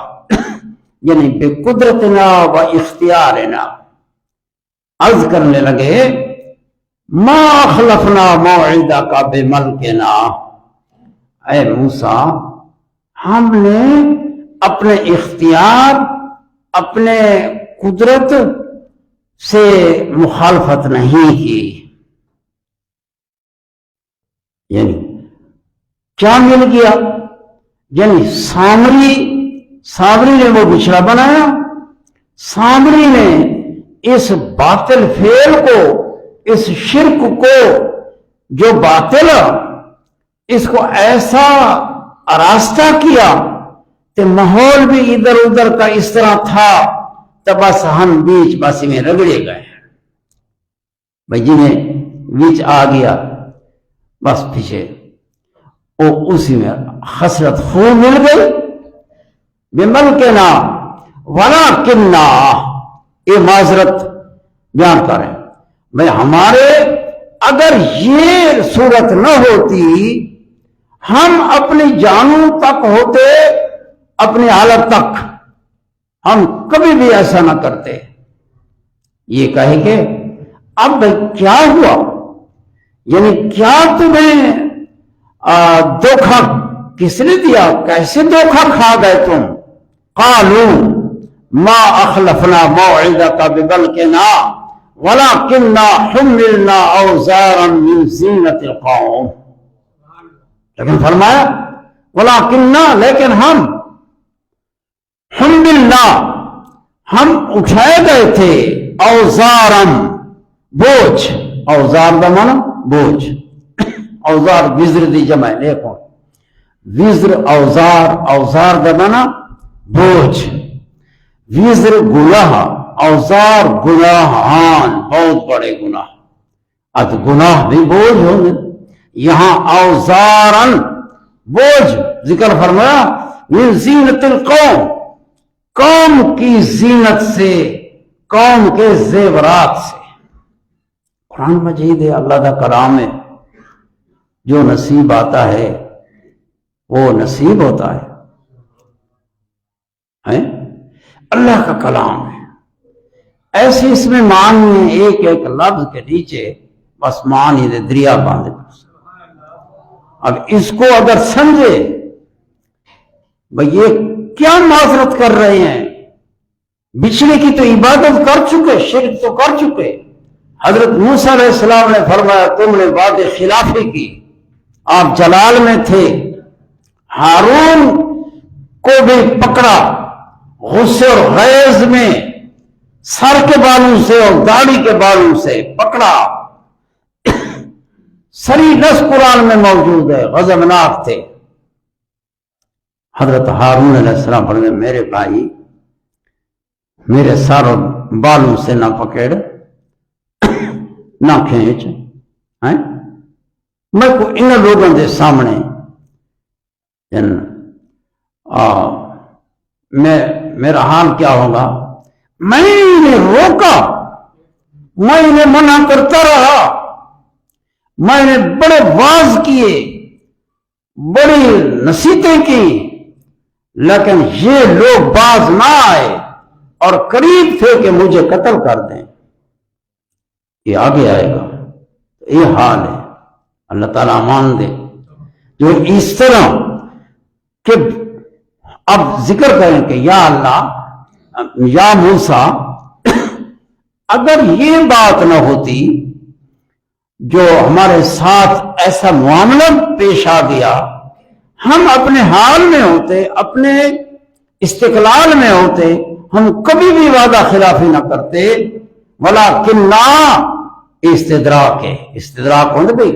یعنی بقدرتنا و اختیارنا. عرض کرنے لگے ما اخلفنا موعدک بملکنا، اے موسیٰ ہم نے اپنے اختیار، اپنے قدرت سے مخالفت نہیں کی. یعنی کیا مل گیا؟ یعنی سامری نے وہ بچھڑا بنایا، سامری نے اس باطل فعل کو، اس شرک کو جو باطل، اس کو ایسا آراستہ کیا کہ ماحول بھی ادھر ادھر کا اس طرح تھا تو بس ہم بیچ باسی میں رگڑے گئے. بھائی جنہیں بیچ آ گیا بس پیچھے وہ اسی میں خسرت خوب مل گئی. بملکنا ولکننا، یہ معذرت بیان کریں بھائی ہمارے اگر یہ صورت نہ ہوتی، ہم اپنی جانوں تک ہوتے، اپنی حالت تک ہم کبھی بھی ایسا نہ کرتے. یہ کہے کہ اب بھائی کیا ہوا، یعنی کیا تمہیں دھوکہ کس نے دیا، کیسے دھوکہ کھا گئے تم؟ قالوا ما اخلفنا موعدک بملکنا ولکننا حملنا اوزارا من زینت القوم. لیکن فرمایا ولکننا، لیکن ہم حملنا، ہم اٹھائے گئے تھے، اوزارا بوجھ، اوزار دا معنی بوجھ، اوزار وزر دی جمع ہے، دیکھو وزر اوزار، اوزار دا معنی بوجھ، وزر گناہ، اوزار گناہان، بہت بڑے گناہ. اب گناہ بھی بوجھ ہوں گے، یہاں اوزارن بوجھ ذکر فرمایا، من زینت القوم، قوم کی زینت سے، قوم کے زیورات سے. قرآن مجید ہے، اللہ کا کلام ہے، جو نصیب آتا ہے وہ نصیب ہوتا ہے. اللہ کا کلام ہے، ایسے اس میں معنی ایک ایک لفظ کے نیچے بس معنی دے دریا باندھے. اب اس کو اگر سمجھے بھئی یہ کیا معذرت کر رہے ہیں، بچھڑے کی تو عبادت کر چکے، شرک تو کر چکے. حضرت موسیٰ علیہ السلام نے فرمایا تم نے وعدے خلافی کی، آپ جلال میں تھے، ہارون کو بھی پکڑا غصے اور غیظ میں، سر کے بالوں سے اور داڑھی کے بالوں سے پکڑا. سری نس قرآن میں موجود ہے، غضبناک تھے. حضرت ہارون علیہ السلام فرمایا میرے بھائی میرے سر اور بالوں سے نہ پکڑ، نہ کھینچ، میں کو ان لوگوں کے سامنے میرا حال کیا ہوگا. میں نے روکا، میں نے منع کرتا رہا، میں نے بڑے واز کیے، بڑی نصیحتیں کی، لیکن یہ لوگ باز نہ آئے اور قریب تھے کہ مجھے قتل کر دیں. یہ آگے آئے گا، یہ حال ہے. اللہ تعالیٰ مان دے جو اس طرح کہ اب ذکر کریں کہ یا اللہ، یا موسیٰ، اگر یہ بات نہ ہوتی جو ہمارے ساتھ ایسا معاملہ پیش آ گیا، ہم اپنے حال میں ہوتے، اپنے استقلال میں ہوتے، ہم کبھی بھی وعدہ خلافی نہ کرتے. ولیکننا استدراک ہے، استدراک ہوندے بھئی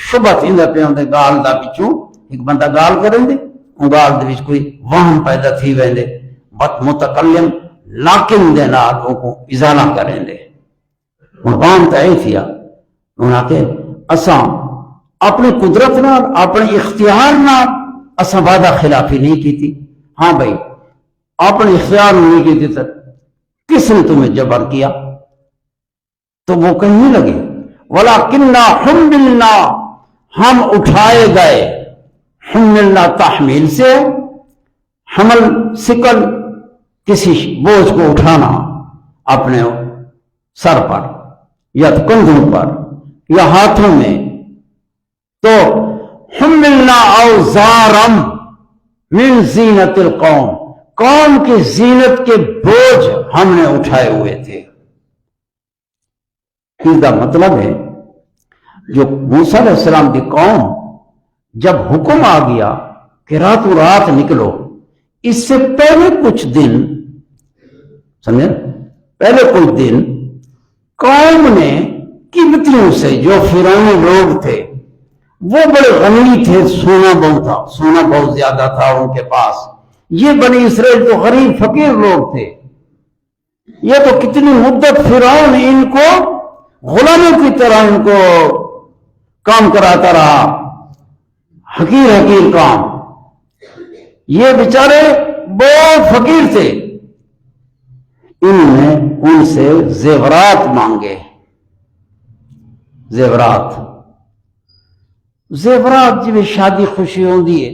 شبت اندر پہ ہوندے گال دا بچوں ایک بندہ گال کریں دے، ان گال دے بچ کوئی وہم پیدا تھی ویندے، بت متکلم لیکن دے نال ان کو ازالہ کریں دے. وہم تا ای تھیا انہاں کہ اساں اپنی قدرت نال اپنے اختیار نال اساں وعدہ خلافی نہیں کی تھی. ہاں بھائی اپنے اختیار نہیں کی تھی تو کس نے تمہیں جبر کیا؟ تو وہ کہنے لگے وَلَكِنَّا حُمِّلْنَا، ہم اٹھائے گئے. حملنا تحمیل سے حمل سکل کسی بوجھ کو اٹھانا اپنے سر پر یا کندھوں پر یا ہاتھوں میں. تو حملنا اوزارم من زینت القوم، قوم کی زینت کے بوجھ ہم نے اٹھائے ہوئے تھے. اس کا مطلب ہے جو موسیٰ علیہ السلام کی قوم جب حکم آ گیا کہ راتوں رات نکلو، اس سے پہلے کچھ دن سمجھے، پہلے کچھ دن قوم نے قبطیوں سے، جو فرعونی لوگ تھے وہ بڑے غنی تھے، سونا بہت تھا، سونا بہت زیادہ تھا ان کے پاس. یہ بنی اسرائیل تو غریب فقیر لوگ تھے. یہ تو کتنی مدت فرعون ان کو غلاموں کی طرح ان کو کام کراتا رہا، حقیر حقیر کام. یہ بیچارے بہت فقیر تھے. انہوں نے ان سے زیورات مانگے. زیورات جی شادی خوشی ہوندی ہے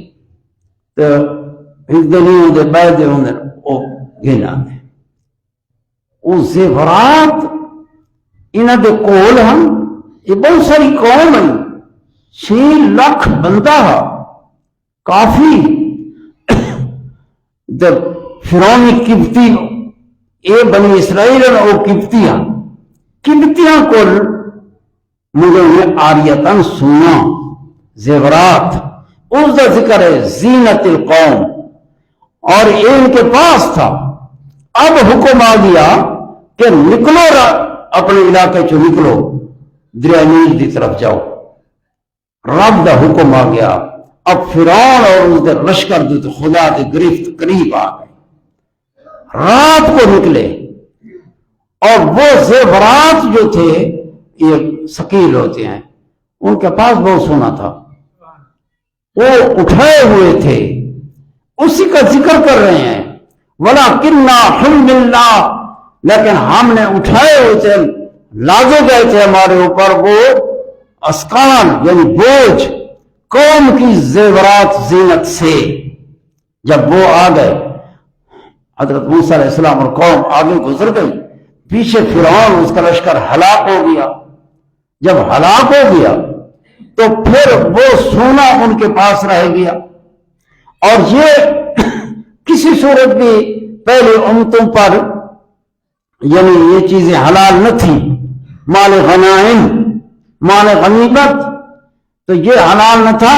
تو ایک دنوں دے بعد وہ گھنا دے وہ زیورات انہاں دے کول ہم. یہ بہت ساری قوم ہیں، 6 لاکھ بندہ کافی. جب فرعونی قبطی اے بنی اسرائیل او قبطیاں کول مجھے انہیں آریتن سونا زیورات، اس کا ذکر ہے زینت القوم، اور یہ ان کے پاس تھا. اب حکم آ گیا کہ نکلو، اپنے علاقے چو نکلو، دریا نیل کی طرف جاؤ. رب دا حکم آ گیا. اب فرعون اور اس دے لشکر جو خدا دے گرفت قریب آ گئے. رات کو نکلے اور وہ زیورات جو تھے، یہ ثقیل ہوتے ہیں، ان کے پاس بہت سونا تھا، وہ اٹھائے ہوئے تھے. اسی کا ذکر کر رہے ہیں وَلَكِنَّا حُمِّلْنَا، لیکن ہم نے اٹھائے ہوئے تھے، لازے گئے تھے ہمارے اوپر وہ اسکان یعنی بوجھ قوم کی زیورات زینت سے. جب وہ آ گئے، حضرت موسیٰ علیہ السلام اور قوم آگے گزر گئی، پیچھے فرعون اس کا لشکر ہلاک ہو گیا. جب ہلاک ہو گیا تو پھر وہ سونا ان کے پاس رہ گیا. اور یہ کسی صورت بھی پہلے امتوں پر یعنی یہ چیزیں حلال نہ تھی. مال غنائم، مال غنیمت، تو یہ حلال نہ تھا.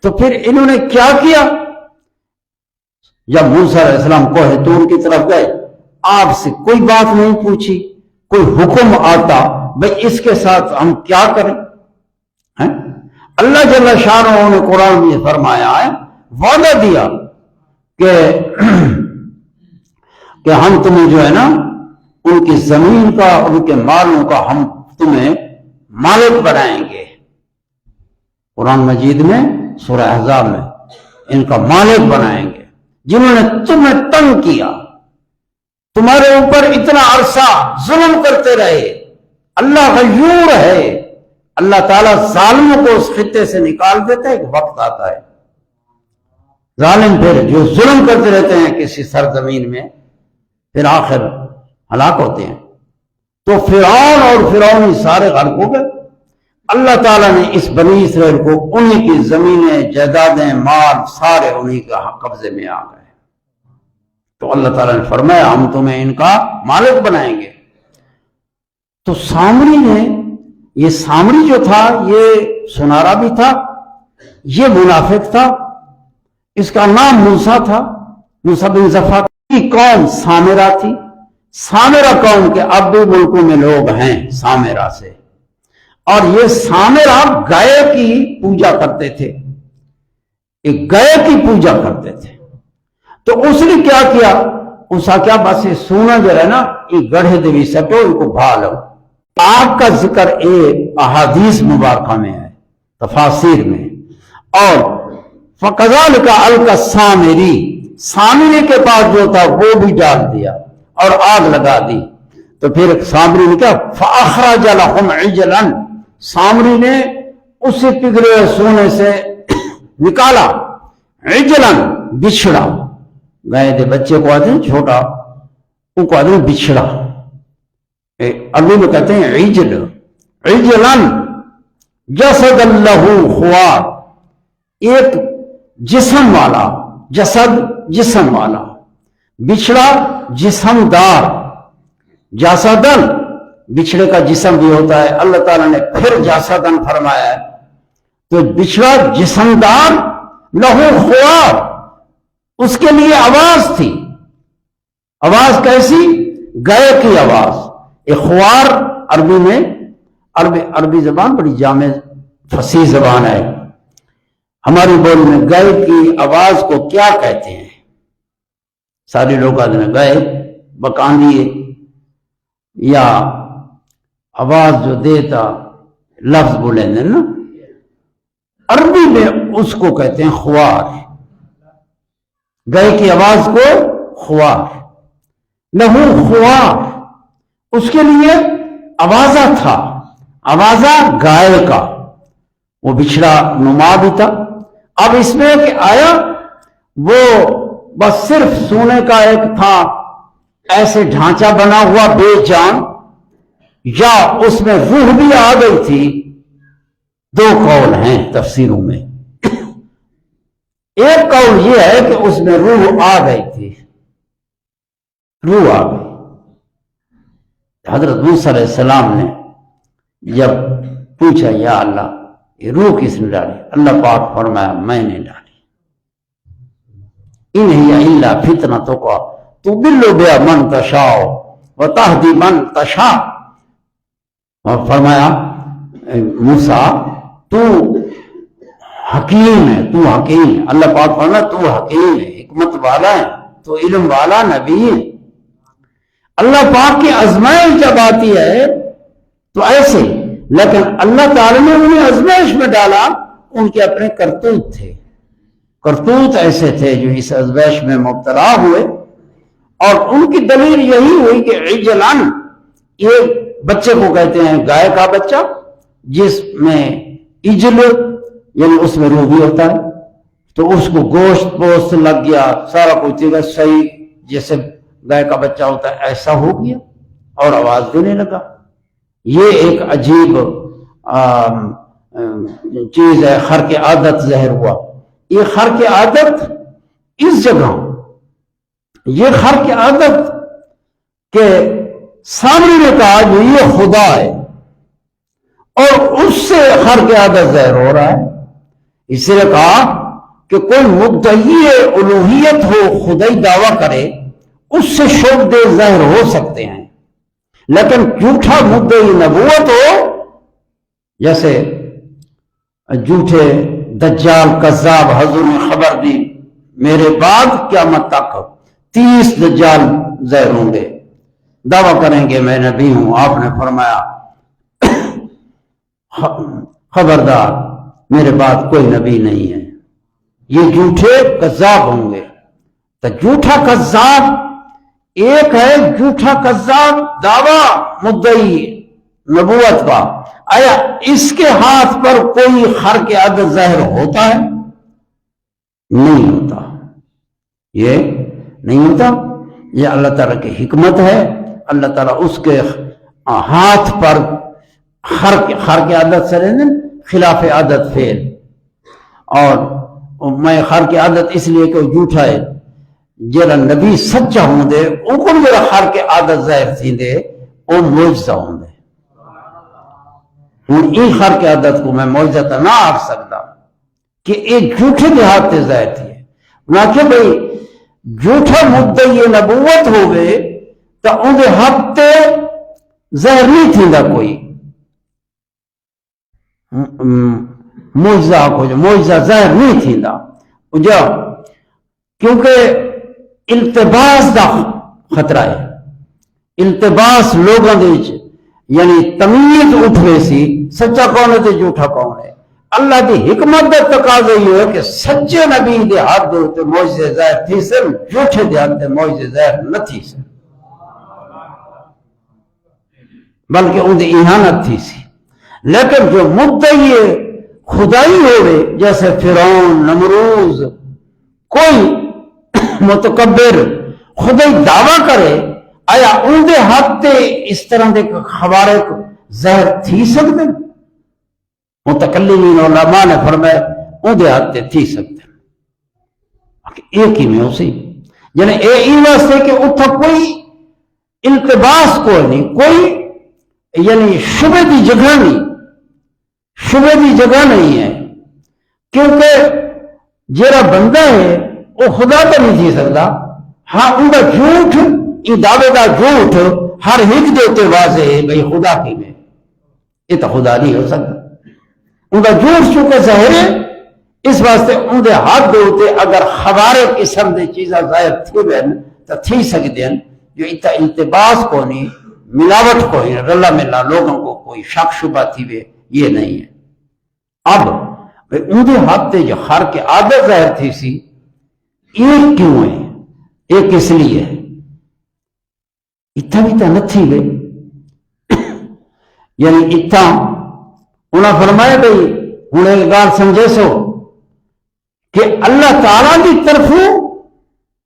تو پھر انہوں نے کیا کیا؟ جب موسیٰ علیہ السلام کوہ طور کی طرف گئے، آپ سے کوئی بات نہیں پوچھی، کوئی حکم آتا بھئی اس کے ساتھ ہم کیا کریں؟ اللہ جل شانہ نے قرآن میں فرمایا ہے، وعدہ دیا کہ ہم تمہیں جو ہے نا ان کی زمین کا، ان کے مالوں کا ہم تمہیں مالک بنائیں گے. قرآن مجید میں سورہ احزاب میں ان کا مالک بنائیں گے. جنہوں نے تمہیں تنگ کیا، تمہارے اوپر اتنا عرصہ ظلم کرتے رہے. اللہ غیور ہے، اللہ تعالیٰ ظالموں کو اس خطے سے نکال دیتا ہے. ایک وقت آتا ہے ظالم پھر جو ظلم کرتے رہتے ہیں کسی سرزمین میں، پھر آخر ہلاک ہوتے ہیں. تو فرعون اور فرعونی سارے غرق ہو گئے. اللہ تعالیٰ نے اس بنی اسرائیل کو انہی کی زمینیں، جائیدادیں، مال سارے انہی کا قبضے میں آ گئے. تو اللہ تعالیٰ نے فرمایا ہم تمہیں ان کا مالک بنائیں گے. تو سامری نے، یہ سامری جو تھا یہ سنارا بھی تھا، یہ منافق تھا. اس کا نام موسیٰ تھا، موسیٰ بن زفا کی قوم سامرا تھی. سامرا قوم کے اب بھی ملکوں میں لوگ ہیں سامرا سے، اور یہ سامرا گائے کی پوجا کرتے تھے، ایک گائے کی پوجا کرتے تھے. تو اس نے کیا کیا، اس کیا بس یہ سونا جو ہے نا یہ گڑھے دے بھی سٹو ان کو بھا لو. آگ کا ذکر ایک احادیث مبارکہ میں ہے، تفاسیر میں، اور فَكَذَلِكَ أَلْقَى السَّامِرِي، سامری کے پاس جو تھا وہ بھی ڈال دیا اور آگ لگا دی. تو پھر سامری نے کیا فَأَخْرَجَ لَهُمْ عِجْلًا، سامری نے اسی پگھلے ہوئے سونے سے نکالا عجلاً، بچھڑا. گائے دے بچے کو آتے ہیں چھوٹا، ان کو آتے ہیں بچھڑا، عربی میں کہتے ہیں عجل. عجلاً جسد لہ خوار، ایک جسم والا، جسد جسم والا، بچھڑا جسم دار. جسدن بچھڑے کا جسم بھی ہوتا ہے، اللہ تعالیٰ نے پھر جسدن فرمایا ہے. تو بچھڑا جسم دار، لہو خوار، اس کے لیے آواز تھی. آواز کیسی؟ گائے کی آواز. ایک خوار عربی میں، عربی زبان بڑی جامع فصیح زبان ہے. ہماری بولی میں گائے کی آواز کو کیا کہتے ہیں؟ سارے لوگ آتے ہیں گائے بکاندی، یا آواز جو دیتا لفظ بولیں گے نا، عربی میں اس کو کہتے ہیں خوار. گائے کی آواز کو خوار، لہو خوار، اس کے لیے آوازہ تھا. آوازہ گائے کا، وہ بچھڑا نما بھی تھا. اب اس میں کہ آیا وہ بس صرف سونے کا ایک تھا ایسے ڈھانچہ بنا ہوا بے جان، یا اس میں روح بھی آ گئی تھی؟ دو قول ہیں تفسیروں میں. ایک قول یہ ہے کہ اس میں روح آ گئی تھی، روح آ گئی. حضرت موسیٰ علیہ السلام نے جب پوچھا یا اللہ یہ روح کس نے ڈالی؟ اللہ پاک فرمایا میں نے ڈالی. ان ہی الا فتنتک تضل بہا من تشاء وتہدی من تشاء. اور فرمایا موسیٰ تو حکیم ہے، تو حکیم ہے. اللہ پاک فرمایا تو حکیم ہے، حکمت والا ہے، تو علم والا نبی ہے. اللہ پاک کی آزمائش جب آتی ہے تو ایسے، لیکن اللہ تعالی نے انہیں آزمائش میں ڈالا، ان کے اپنے کرتوت تھے، کرتوت ایسے تھے جو اس آزمائش میں مبتلا ہوئے. اور ان کی دلیل یہی ہوئی کہ عجلن، یہ بچے کو کہتے ہیں گائے کا بچہ، جس میں عجل یعنی اس میں روح بھی ہوتا ہے. تو اس کو گوشت پوست لگ گیا، سارا کچھ چیز صحیح جیسے گائے کا بچہ ہوتا ہے ایسا ہو گیا اور آواز دینے لگا. یہ ایک عجیب چیز ہے. خرق عادت ظاہر ہوا. یہ خرق عادت اس جگہ، یہ خرق عادت کہ سامنے نے کہا جو یہ خدا ہے، اور اس سے خرق عادت ظاہر ہو رہا ہے. اس نے کہا کہ کوئی مدعی الوہیت ہو، خدائی دعویٰ کرے، اس سے شبہے ظاہر ہو سکتے ہیں، لیکن جھوٹا مدعی نبوت ہو، جیسے جھوٹے دجال کذاب حضور نے خبر دی میرے بعد قیامت تک 30 دجال ظاہر ہوں گے، دعویٰ کریں گے میں نبی ہوں. آپ نے فرمایا خبردار میرے بعد کوئی نبی نہیں ہے، یہ جھوٹے کذاب ہوں گے. تو جھوٹا کذاب ایک ہے، جھوٹا کذاب دعویٰ مدعی نبوت کا. آیا اس کے ہاتھ پر کوئی خرق عادت ظاہر ہوتا ہے؟ نہیں ہوتا، یہ نہیں ہوتا. یہ اللہ تعالیٰ کی حکمت ہے. اللہ تعالیٰ اس کے ہاتھ پر خرق عادت سے خلاف عادت فعل، اور میں خرق عادت اس لیے کہ وہ جھوٹا ہے، جرا نبی سچا ہوں دے ان کو جرا خرق عادت ظاہر تھی دے وہ معجزہ ہوں دے. ہوں این خرق عادت کو میں معجزہ تو نہ آکھ سکتا کہ ایک جھوٹے کے ہاتھ تے ظاہر تھی ہے. نہ کہ بھئی جھوٹا مدعی نبوت ہوئے تو ان دے ہاتھ تے ظاہر نہیں تھی دا کوئی معجزہ ظاہر نہیں تھی دا جو، کیونکہ التباس دا خطرہ ہے. التباس لوگوں دے یعنی تمیز اٹھوے سی سچا کون ہے تے جھوٹا کون ہے. اللہ دی حکمت دا تقاضا یہ ہے کہ سچے نبی دے ہاتھ دے تے معجزے ظاہر تھی سن، جھوٹے دے ہاتھ تے معجزے ظاہر نہ تھی سن، بلکہ ان دی اہانت تھی سی. لیکن جو مدعی خدائی ہوئے جیسے فرعون، نمروز، کوئی متکبر خدائی دعویٰ کرے، آیا ان دے ہاتھ تے اس طرح دے خوارق ظاہر تھی سکتے؟ متکلمین علماء نے فرمایا ان دے ہاتھ تے تھی سکتے. ایک ہی میں اسی یعنی اے واسطے کہ اتھا کوئی التباس کوئی نہیں، کوئی یعنی شبہ دی جگہ نہیں، شبہ دی جگہ نہیں ہے، کیونکہ جیرا بندہ ہے وہ خدا تو نہیں تھی سکتا. ہاں ان کا جھوٹ، ان دعوے کا جھوٹ ہر ایک دیتے واضح ہے بھئی خدا کی میں، یہ تو خدا نہیں ہو سکتا. ان کا جھوٹ چونکہ ظاہر ہے، اس واسطے ان دے ہاتھ دے ہوتے اگر خبارے قسم دے چیزاں ظاہر تھی بہن تو تھی سکتے ہیں، جو اتنا التباس کو نہیں، ملاوٹ کو نہیں، رلا ملا لوگوں کو کوئی شک شبہ تھی بے یہ نہیں ہے. اب ان دے ہاتھ تے جو خر کے عادت ظاہر تھی سی، ایک کیوں ہے؟ ایک اس لیے ہے اتنا بھی تو نہ تھی گئی. یعنی اتنا انہاں فرمایا بھئی ہوں ایک گال سمجھے سو کہ اللہ تعالیٰ کی طرف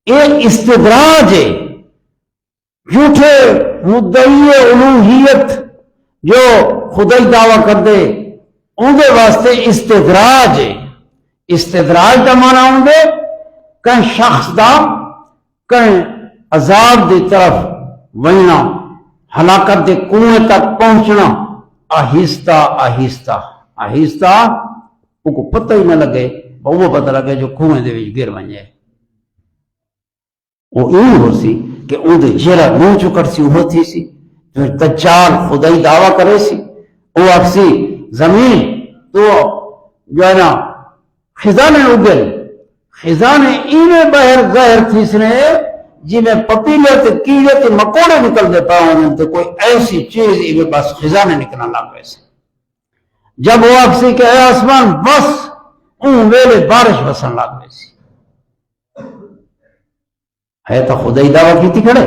ایک استدراج ہے. جھوٹے مدعی الوہیت جو خدائی دعویٰ کر دے ان دے واسطے استدراج ہے. استدراج دا معنی ہوں گے کہیں شخص دا کہیں عذاب دی طرف وننا، ہلاکت دے کنویں تک پہنچنا، آہستہ آہستہ آہستہ وہ کو پتہ ہی نہ لگے، وہ پتہ لگے جو کنویں دے وچ گر ونجے. وہ این ہو سی کہ ان دے جیرا منہ چکر سی وہ تھی سی جو دجال خدائی دعویٰ کرے سی وہ اکسی زمین تو جو ہے نا خزانے اگل، خزانے اینے باہر ظاہر تھی سنے جی میں پپیلے تے کیڑے تے مکوڑے نکل دے پاؤں تے کوئی ایسی چیز ایوے بس خزانے نکلنا لگ گئے سے. جب وہ اکسی کہ اے آسمان بس اون ویلے بارش بسن لگ گئے سی. ہے تو خدائی دعویٰ کی تھی کھڑے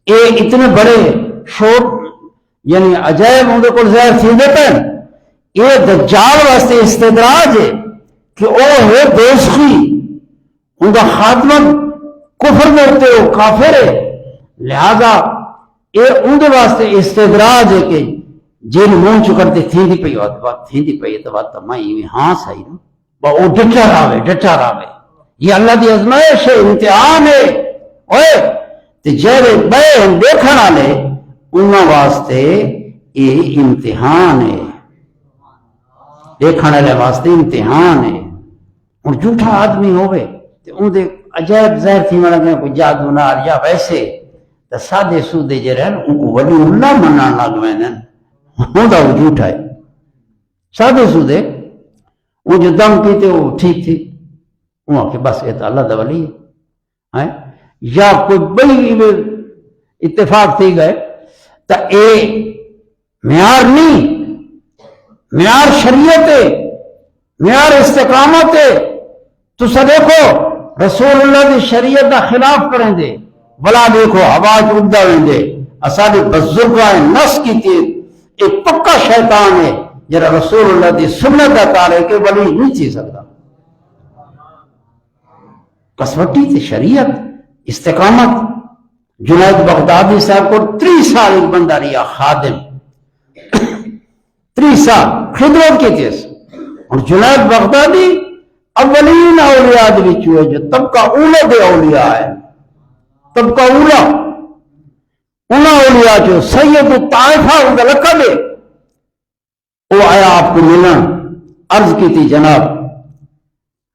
اے اتنے بڑے شور یعنی عجائب ان کو ظاہر تھی دیتے ہیں. یہ دجال واسطے استدراج ہے کہ او ہے دوسخی، ان کا خاتمت کفر کرتے ہو کافر ہے، لہذا یہ ان کے واسطے استدراج ہے کہ جن منہ چکرتے تھی دی پئی بات تھی دی پئی تو بات میں ہاں صحیح نا با وہ ڈٹا راوے یہ اللہ دی ازمائش ہے، امتحان ہے. اوئے تے جیرے بے ہم دیکھن والے انہاں واسطے یہ امتحان ہے، دیکھنے والے واسطے امتحان ہے. اور جھوٹا آدمی ہوئے تو ان دے عجائب ظاہر تھی میں لگے کوئی جادو نار یا ویسے تو سادے سودے جو رہن ان کو ولی اللہ منان لگ میں ہوں دا وہ جھوٹا ہے. سادے سودے وہ جو دم پیتے وہ ٹھیک تھی وہاں کہ بس یہ تو اللہ دا ولی ہے. یا کوئی بڑی اتفاق تھی گئے تو اے معیار نہیں، معیار شریعت ہے، معیار استقامت ہے. تو سا دیکھو رسول اللہ دی شریعت دا خلاف کریں دے بلا دیکھو آواز اڑدا ویں دے اساڈے بزرگاں نس کیتی ایک پکا شیطان ہے جڑا رسول اللہ دی سنت دا تارے کہ ولی نہیں تھی سکتا. کسوٹی تے شریعت استقامت. جنید بغدادی صاحب کو 30 سال ایک بندہ رہا خادم، 30 سال خدمت کی تھی. اور جنید بغدادی اولین اولیاء دے وچ ہوئے جو طبقہ اولا دے اولیاء ہے، طبقہ اولا انہاں اولیاء جو سید الطائفہ ان کا لقب ہے. وہ آیا آپ کو ملن، عرض کی تھی جناب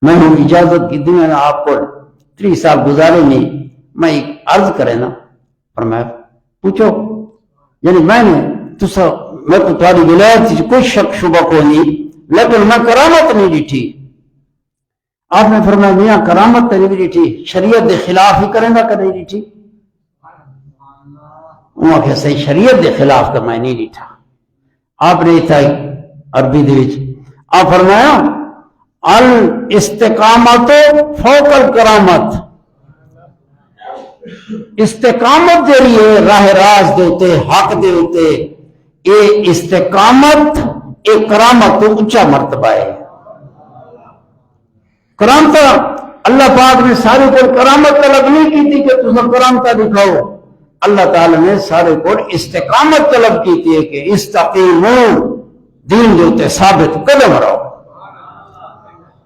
میں ہوں اجازت کی دنیا نے آپ کو 30 سال گزارے نہیں، میں ایک عرض کرے نا فرمایا پوچھو. یعنی میں نے میں کو تاری ولایت کوئی شک شبہ کو نہیں، لیکن میں کرامت نہیں ڈیٹھی. آپ نے فرمایا میاں کرامت نہیں ڈیٹھی، شریعت دے خلاف ہی کریں گا کہ نہیں ڈیٹھی. وہاں کہ صحیح شریعت دے خلاف تو میں نہیں ڈیٹھا. آپ نے اتھا عربی دے وچ آپ فرمایا الاستقامت فوق الکرامت. استقامت جڑی ہے راہ راست دے اوتے حق دے اوتے اے استقامت اے کرامت تو اونچا مرتبہ ہے. کرامت اللہ پاک نے سارے کو کرامت طلب نہیں کی تھی کہ تم کرامت دکھاؤ. اللہ تعالی نے سارے کو استقامت طلب کی تھی کہ استقیموا دین دے اوتے ثابت قدم رہو.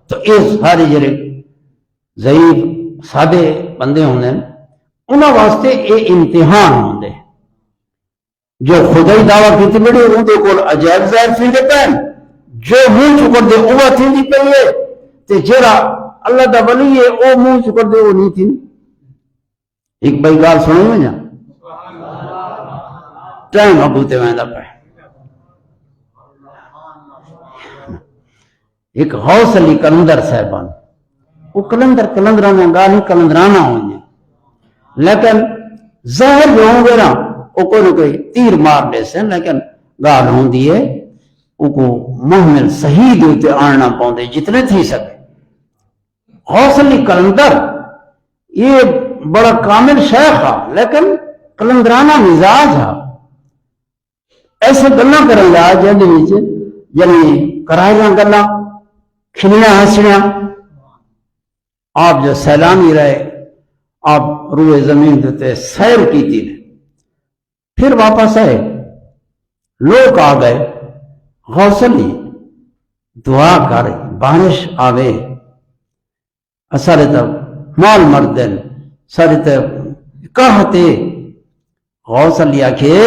تو یہ سارے جڑے ضعیف سادے بندے ہوندے انہاں واسطے یہ امتحان ہوندے. جو خدا ہی دعویٰ کیتی بڑے اندے کول عجائب ظاہر تھیندے پین جو منہ چکر دے اوہ تھیندی پئی ہے تے جڑا اللہ دا ولی ہے او منہ چکر دے وہ نہیں تھیندی. ایک بھائی گال سنو میں جا ٹائم ابو تے ویندا پے. ایک غوث علی کلندر صاحبان وہ کلندرانہ گالی کلندرانہ ہوئیں لیکن ظاہر جو ہوں گے نا وہ کوئی نہ کوئی تیر مار دے سے لیکن گال ہوں دیئے وہ کو محمل صحیح دیتے آننا پاؤں جتنے تھی سکے. غوث علی کلندر یہ بڑا کامل شیخ ہے لیکن کلندرانہ مزاج ہے. ایسے گلنا کریں گا جنہی کرائے گا گلنا کھلنا ہنسنا. آپ جو سیلانی رہے آپ روئے زمین دیتے سیر کی تھی پھر واپس آئے لوگ آ گئے غوث علی دعا کر بارش آوے سارے تب مال مردن سارے تب کہتے غوث علی آکھے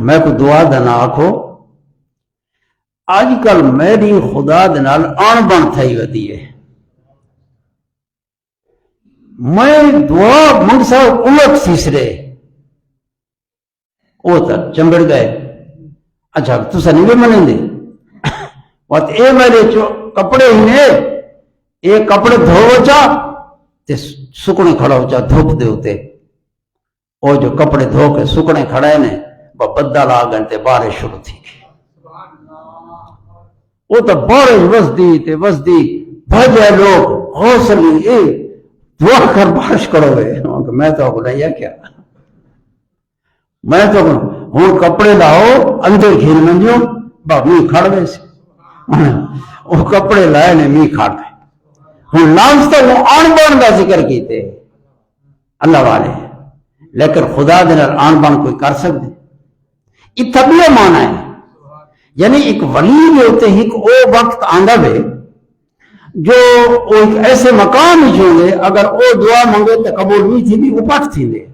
میں کو دعا دینا آکھو آج کل میری خدا دنال آن بن تھائی ودی ہے میں دعا منگ صاحب الٹ سیسرے او تک چمبڑ گئے. اچھا تو سنی بھی منیں دے وقت اے میرے کپڑے ہی نے اے کپڑے دھو چا تے سکنے کھڑا ہو چا دھوپ دے ہوتے او جو کپڑے دھو کے سکنے کھڑے نے بدل آ گئے تے بارش شروع تھی. وہ تو بارش وسدی بھجے لوگ غوث علی اے دعا کر بارش کرو گے. میں تو کو نہیں کیا میں تو ہوں کپڑے لاؤ اندر گھیر منجو می کھڑ گئے سے وہ کپڑے لائے نے می کھڑ گئے. ہوں لانس تو وہ آن بان کا ذکر کیتے اللہ والے لیکن خدا دے نال آن بان کوئی کر سکتے. یہ طبیعہ مانا ہے یعنی ایک ولی جو ہوتے ہی او وقت آندہ بے جو ایک ایسے مقام ہی چھوڑے اگر او دعا منگے تو قبول نہیں تھی بھی اپٹ تھی دے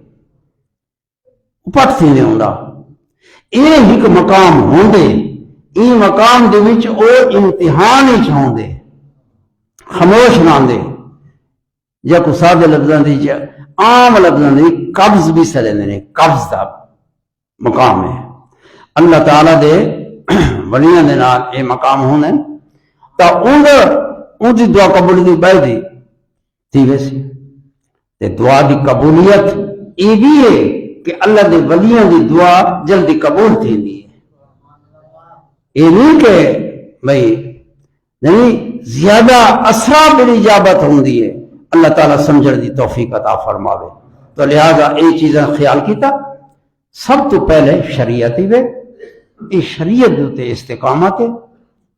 ہوندہ. یہ ایک مقام ہوندے یہ مقام دے وچ او امتحان ہی چھوندے خاموش نہ دے یا کو سادے لفظاں دی جا عام لفظاں دی قبض بھی سلے نے قبض دا مقام ہے. اللہ تعالیٰ دے ولیاں دے نال اے مقام ہونے تا اون دی دعا قبول دی بائی دی تھی ویسی تے دعا دی قبولیت یہ بھی ہے کہ اللہ دے ولیاں دی دعا جلدی قبول تھی دی ہے. یہ نہیں کہ بھئی نہیں زیادہ اسرا بالاجابت ہوندی ہے اللہ تعالیٰ سمجھڑ دی توفیق عطا فرماوے. تو لہذا یہ چیزیں خیال کیتا سب تو پہلے شریعت ہی وے یہ شریعت دیتے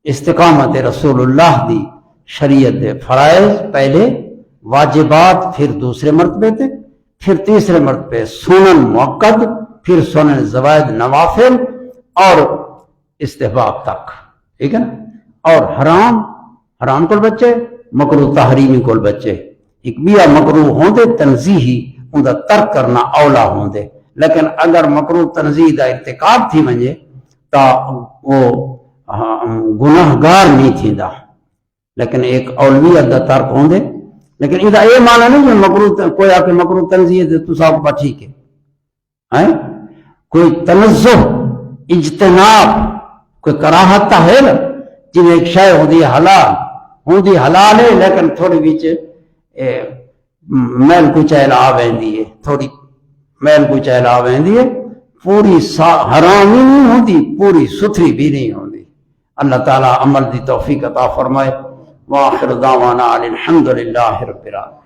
استقامت رسول اللہ دی شریعت دے فرائض پہلے واجبات پھر دوسرے مرتبے تے پھر تیسرے مرتبے سنن موقد پھر سنن زوائد نوافل اور استحباب تک ٹھیک ہے نا. اور حرام کول بچے مکروہ تحریمی کول بچے ایک بیا مکروہ ہوندے تنزیہی ان دا ترک کرنا اولا ہوندے لیکن اگر مکروہ تنزیہ دا ارتکاب تھی منجے تا وہ گناہگار نہیں تھی دا لیکن ایک اولویت دا ترک ہوندے. لیکن ادھا یہ مانا نہیں جو مکروہ کوئی آکے مکروہ تنزیہ دے تو صاحب پا ٹھیک ہے کوئی تنزہ اجتناب کوئی کراہت تا ہے نا جنہیں ایک شے ہوندی حلال ہے لیکن تھوڑی بیچ میل کچھ آویں دی ہے تھوڑی میل کو چہلا ویندی ہے پوری حرام ہی نہیں ہوتی پوری ستھری بھی نہیں ہوتی اللہ تعالیٰ عمل دی توفیق عطا فرمائے وآخر دعوانا الحمدللہ رب العالمین